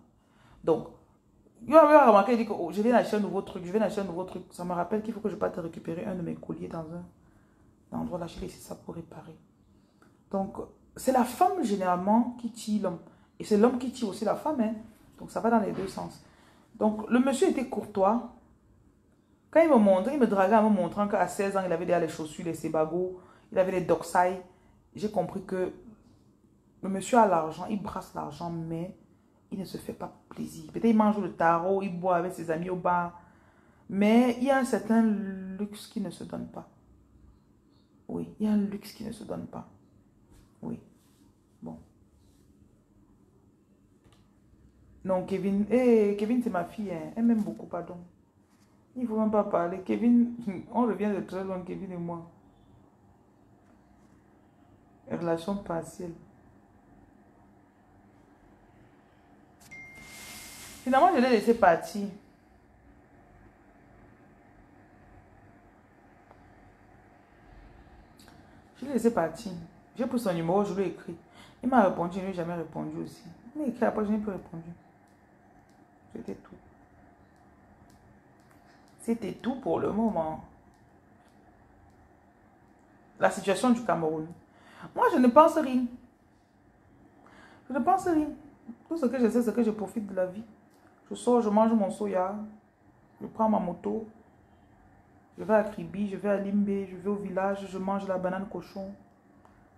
Donc, il avait remarqué, il dit que oh, je viens d'acheter un nouveau truc, je viens d'acheter un nouveau truc. Ça me rappelle qu'il faut que je parte récupérer un de mes colliers dans un endroit là. J'ai laissé ça pour réparer. Donc, c'est la femme généralement qui tue l'homme. Et c'est l'homme qui tue aussi la femme. Hein? Donc, ça va dans les deux sens. Donc, le monsieur était courtois. Quand il me montrait, il me draguait en me montrant qu'à 16 ans, il avait déjà les chaussures, les sébagots, il avait les doxailles. J'ai compris que le monsieur a l'argent, il brasse l'argent, mais il ne se fait pas plaisir. Peut-être il mange le tarot, il boit avec ses amis au bar. Mais il y a un certain luxe qui ne se donne pas. Oui, il y a un luxe qui ne se donne pas. Oui. Bon. Non, Kevin, Kevin c'est ma fille, hein. Elle m'aime beaucoup, pardon. Il ne faut même pas parler. Kevin, on revient de très loin, Kevin et moi. Relation partielle. Finalement, je l'ai laissé partir. Je l'ai laissé partir. J'ai pris son numéro, je lui ai écrit. Il m'a répondu, je ne lui ai jamais répondu aussi. Il m'a écrit après, je n'ai plus répondu. C'était tout. C'était tout pour le moment. La situation du Cameroun. Moi, je ne pense rien. Je ne pense rien. Tout ce que je sais, c'est que je profite de la vie. Je sors, je mange mon soya. Je prends ma moto. Je vais à Kribi, je vais à Limbe, je vais au village, je mange la banane cochon,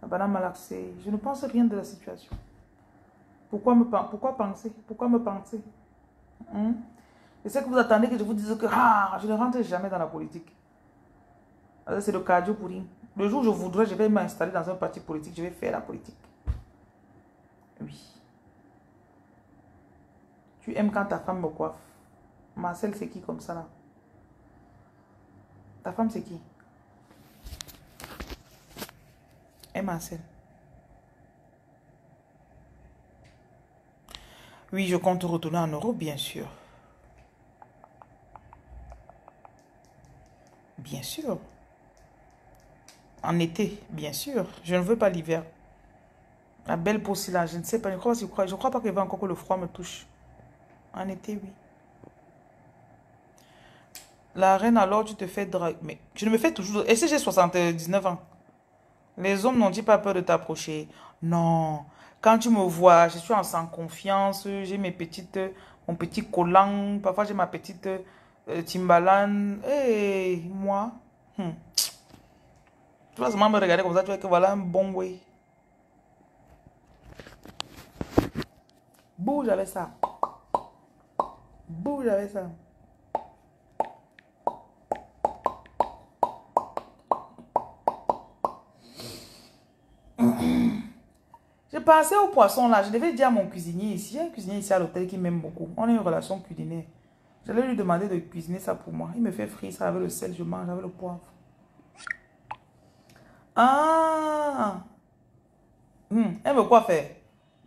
la banane malaxée. Je ne pense rien de la situation. Pourquoi penser? Pourquoi me penser? Je sais que vous attendez que je vous dise que je ne rentre jamais dans la politique. C'est le cardio pour rien. Le jour où je voudrais, je vais m'installer dans un parti politique, je vais faire la politique. Oui. Tu aimes quand ta femme me coiffe. Marcel, c'est qui comme ça là? Ta femme, c'est qui? Et Marcel. Oui, je compte retourner en Europe, bien sûr. Bien sûr. En été, bien sûr. Je ne veux pas l'hiver. La belle peau, là, je ne sais pas. Je crois pas qu'il va encore que le froid me touche. En été, oui. La reine, alors, tu te fais draguer. Mais je ne me fais toujours... Et si j'ai 79 ans? Les hommes n'ont-ils pas peur de t'approcher? Non. Quand tu me vois, je suis en sans confiance. J'ai mon petit collant. Parfois, j'ai ma petite Timbaland. Et moi... Tu vas seulement me regarder comme ça, tu vois que voilà un bon way. Bouge avec ça. Bouge avec ça. Je pensais au poisson là. Je devais dire à mon cuisinier ici. J'ai un cuisinier ici à l'hôtel qui m'aime beaucoup. On a une relation culinaire. J'allais lui demander de cuisiner ça pour moi. Il me fait frire ça avec le sel. Je mange avec le poivre. Ah! Elle me coiffe.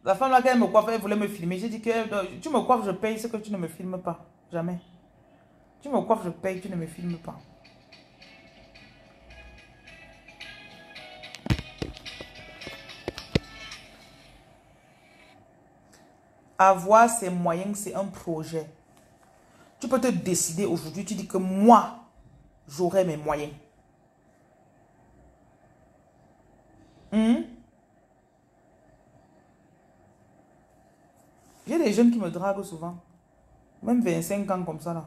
La femme là, quand elle me coiffe, elle voulait me filmer. J'ai dit que tu me coiffes, je paye ce que tu ne me filmes pas. Jamais. Tu me coiffes, je paye, tu ne me filmes pas. Avoir ses moyens, c'est un projet. Tu peux te décider aujourd'hui, tu dis que moi, j'aurai mes moyens. J'ai des jeunes qui me draguent souvent. Même 25 ans comme ça là.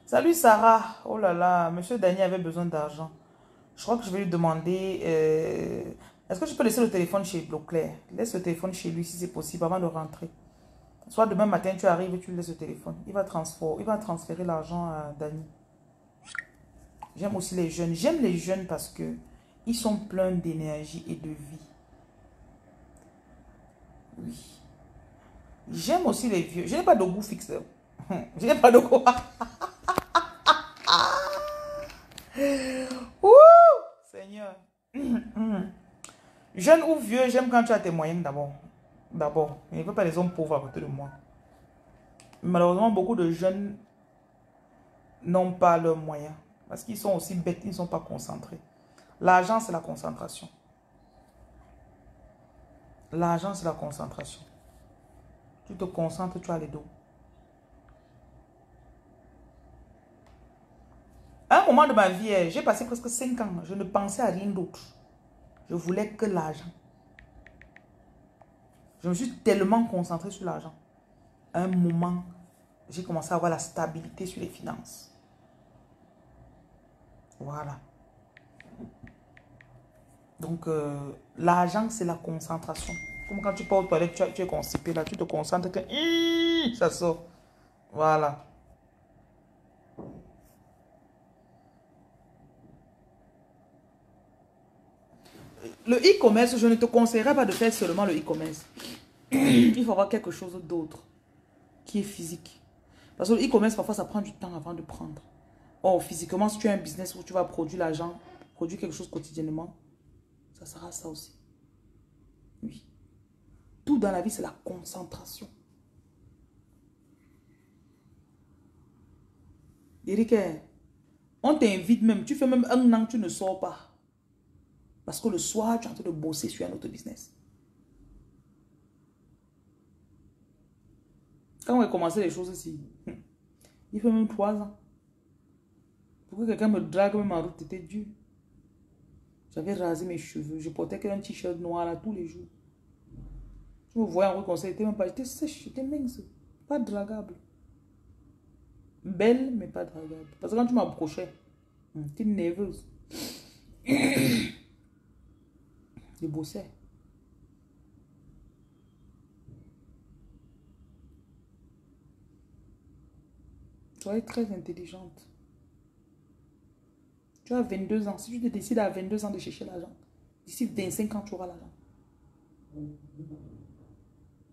Salut Sarah. Oh là là, monsieur Dany avait besoin d'argent. Je crois que je vais lui demander... est-ce que je peux laisser le téléphone chez Bloclair? Laisse le téléphone chez lui si c'est possible avant de rentrer. Soit demain matin, tu arrives et tu lui laisses le téléphone. Il va transférer l'argent à Dany. J'aime aussi les jeunes. J'aime les jeunes parce que ils sont pleins d'énergie et de vie. Oui. J'aime aussi les vieux. Je n'ai pas de goût fixe. Je n'ai pas de goût. Ouh, Seigneur. Jeune ou vieux, j'aime quand tu as tes moyens d'abord. D'abord. Je ne veux pas les hommes pauvres à côté de moi. Malheureusement, beaucoup de jeunes n'ont pas leurs moyens. Parce qu'ils sont aussi bêtes, ils ne sont pas concentrés. L'argent, c'est la concentration. L'argent, c'est la concentration. Tu te concentres, tu as les dos. À un moment de ma vie, j'ai passé presque 5 ans. Je ne pensais à rien d'autre. Je voulais que l'argent. Je me suis tellement concentrée sur l'argent. À un moment, j'ai commencé à avoir la stabilité sur les finances. Voilà. Donc, l'argent, c'est la concentration. Comme quand tu pars aux toilettes, tu es constipé là, tu te concentres que ça sort. Voilà. Le e-commerce, je ne te conseillerais pas de faire seulement le e-commerce. Il faut avoir quelque chose d'autre qui est physique. Parce que le e-commerce, parfois, ça prend du temps avant de prendre. Or, physiquement, si tu as un business où tu vas produire l'argent, produire quelque chose quotidiennement, ça sera ça aussi. Oui. Tout dans la vie, c'est la concentration. Eric, on t'invite même, tu fais même un an, tu ne sors pas. Parce que le soir, tu es en train de bosser sur un autre business. Quand on a commencé les choses ici, il fait même 3 ans. Pour que quelqu'un me drague même en route, c'était dur. J'avais rasé mes cheveux. Je portais qu'un t-shirt noir là tous les jours. Tu me voyais en route comme ça, j'étais sèche, j'étais mince. Pas dragable. Belle, mais pas dragable. Parce que quand tu m'approchais, tu es nerveuse. Je bossais. Soyez très intelligente. Tu as 22 ans. Si tu te décides à 22 ans de chercher l'argent, d'ici 25 ans, tu auras l'argent.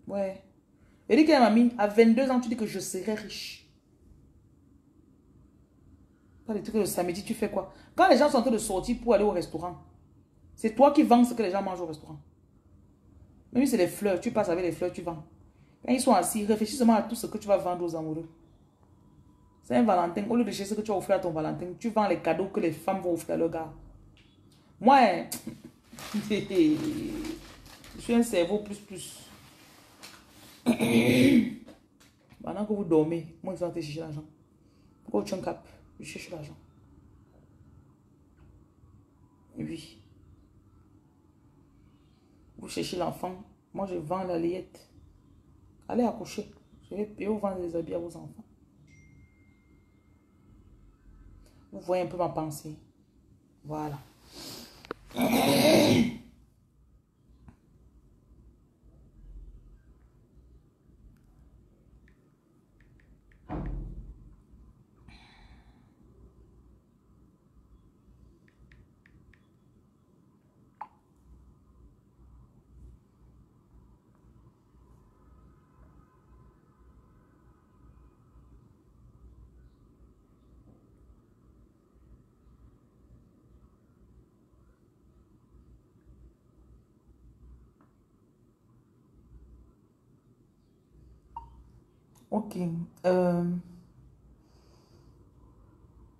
Ouais. Elle dit qu'elle m'a mis à 22 ans, tu dis que je serai riche. Pas des trucs le samedi, tu fais quoi? Quand les gens sont en train de sortir pour aller au restaurant, c'est toi qui vends ce que les gens mangent au restaurant. Même si c'est les fleurs, tu passes avec les fleurs, tu vends. Quand ils sont assis, réfléchis seulement à tout ce que tu vas vendre aux amoureux. C'est un Valentin. Au lieu de chercher ce que tu vas offrir à ton Valentin, tu vends les cadeaux que les femmes vont offrir à leur gars. Moi, je suis un cerveau plus. Pendant que vous dormez, moi, je vais te chercher l'argent. Go tu cap, je cherche l'argent. Oui. Vous cherchez l'enfant, moi je vends la layette. Allez accoucher. Je vais vous vendre les habits à vos enfants. Vous voyez un peu ma pensée. Voilà. Ok.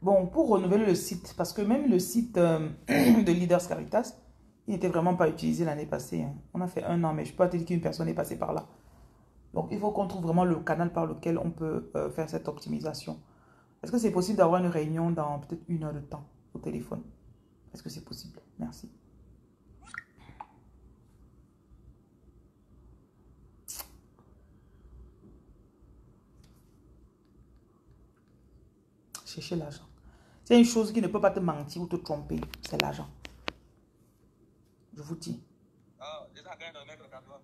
Bon, pour renouveler le site, parce que même le site de Leaders Caritas, il n'était vraiment pas utilisé l'année passée. Hein. On a fait 1 an, mais je peux pas te dire qu'une personne est passée par là. Donc, il faut qu'on trouve vraiment le canal par lequel on peut faire cette optimisation. Est-ce que c'est possible d'avoir une réunion dans peut-être 1 heure de temps au téléphone? Est-ce que c'est possible? Merci. Cherchez l'argent. C'est une chose qui ne peut pas te mentir ou te tromper, c'est l'argent. Je vous dis. Ah, c'est ça, quand même, mettre le cadre.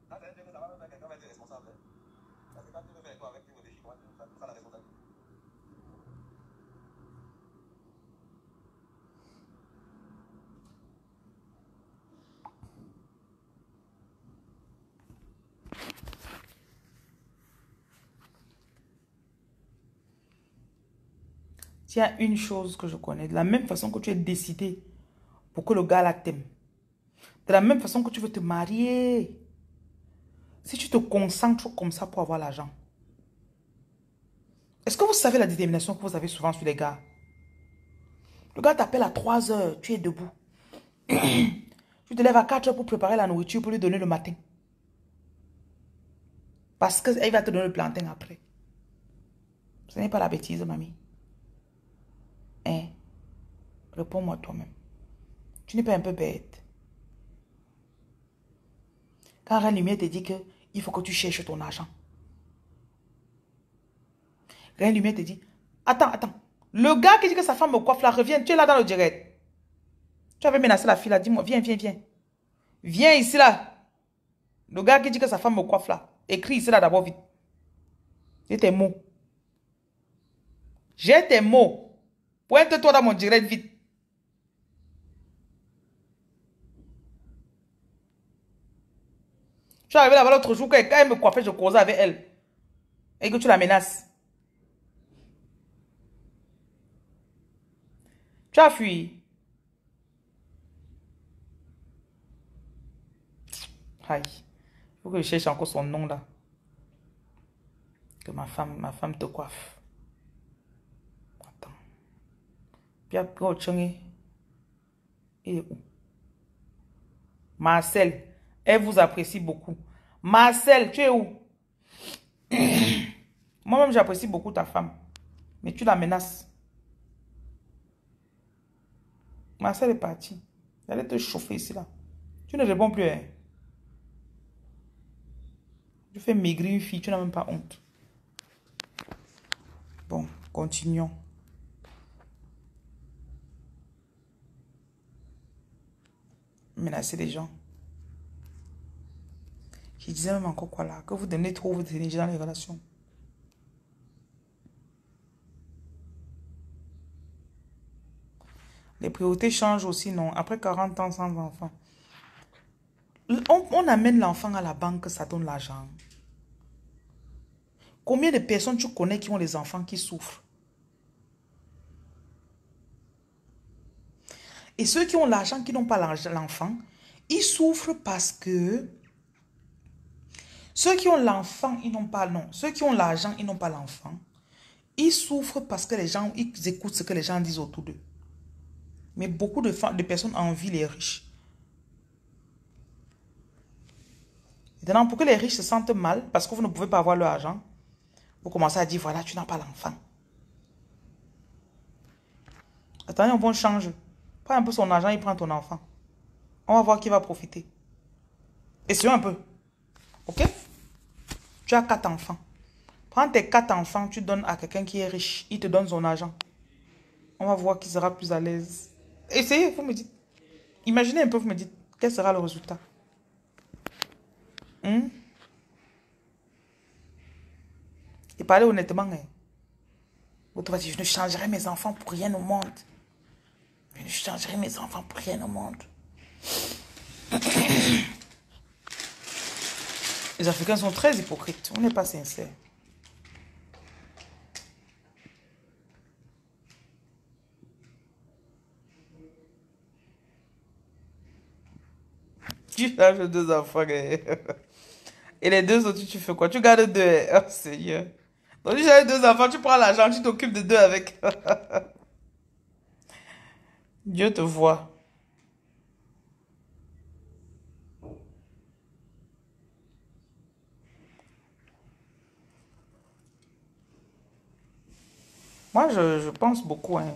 Là, c'est un truc que ça va même faire quelqu'un va être responsable. Parce que quand tu veux faire quoi avec tes réfléchis, ça la responsabilité. Il y a une chose que je connais, de la même façon que tu es décidé pour que le gars là t'aime, de la même façon que tu veux te marier, si tu te concentres comme ça pour avoir l'argent, est-ce que vous savez la détermination que vous avez souvent sur les gars? Le gars t'appelle à 3 heures, tu es debout. Tu te lèves à 4 heures pour préparer la nourriture pour lui donner le matin. Parce qu'elle va te donner le plantain après. Ce n'est pas la bêtise, mamie. Hein? Réponds-moi toi-même. Tu n'es pas un peu bête. Quand Reine Lumière te dit que il faut que tu cherches ton argent. Reine Lumière te dit, attends. Le gars qui dit que sa femme me coiffe là, reviens, tu es là dans le direct. Tu avais menacé la fille là, dis-moi, viens. Viens ici là. Le gars qui dit que sa femme me coiffe là, écris ici là d'abord vite. J'ai tes mots. J'ai tes mots. Pointe-toi dans mon direct vite. Je suis arrivé là-bas l'autre jour, quand elle me coiffait, je causais avec elle. Et que tu la menaces. Tu as fui. Aïe. Il faut que je cherche encore son nom là. Que ma femme te coiffe. Attends. Puis après, il est où? Marcel. Elle vous apprécie beaucoup. Marcel, tu es où? Moi-même, j'apprécie beaucoup ta femme. Mais tu la menaces. Marcel est parti. Elle allait te chauffer ici là. Tu ne réponds plus. Hein? Tu fais maigrir une fille, tu n'as même pas honte. Bon, continuons. Menacer les gens. Je disais même encore quoi là, que vous donnez trop votre énergie dans les relations. Les priorités changent aussi, non? Après 40 ans sans enfant. On amène l'enfant à la banque, ça donne l'argent. Combien de personnes tu connais qui ont des enfants qui souffrent? Et ceux qui ont l'argent, qui n'ont pas l'enfant, ils souffrent parce que... Ceux qui ont l'enfant, ils n'ont pas... Non, ceux qui ont l'argent, ils n'ont pas l'enfant. Ils souffrent parce que les gens, ils écoutent ce que les gens disent autour d'eux. Mais beaucoup de personnes envient les riches. Maintenant, pour que les riches se sentent mal, parce que vous ne pouvez pas avoir leur argent, vous commencez à dire, voilà, tu n'as pas l'enfant. Attendez, on va changer. Prends un peu son argent, il prend ton enfant. On va voir qui va profiter. Essayons un peu. Ok? Tu as 4 enfants. Prends tes 4 enfants, tu donnes à quelqu'un qui est riche. Il te donne son argent. On va voir qui sera plus à l'aise. Essayez, vous me dites. Imaginez un peu, vous me dites, quel sera le résultat? Et parlez honnêtement. Hein. Vous vas dire, je ne changerai mes enfants pour rien au monde. Je ne changerai mes enfants pour rien au monde. Les Africains sont très hypocrites. On n'est pas sincère. Tu changes 2 enfants. Et les 2 autres, tu fais quoi? Tu gardes 2. Oh Seigneur. Donc tu changes 2 enfants, tu prends l'argent, tu t'occupes de 2 avec. Dieu te voit. Moi, je pense beaucoup. Hein.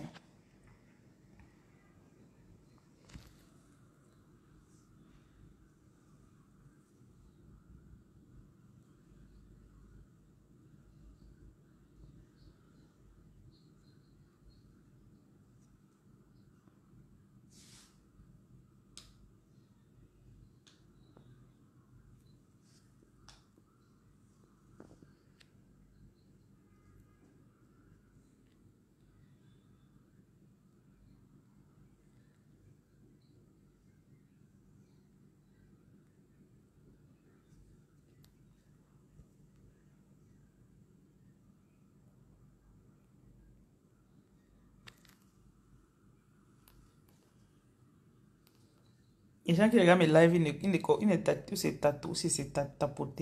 Les gens qui regardent mes lives, ils ne tapotent.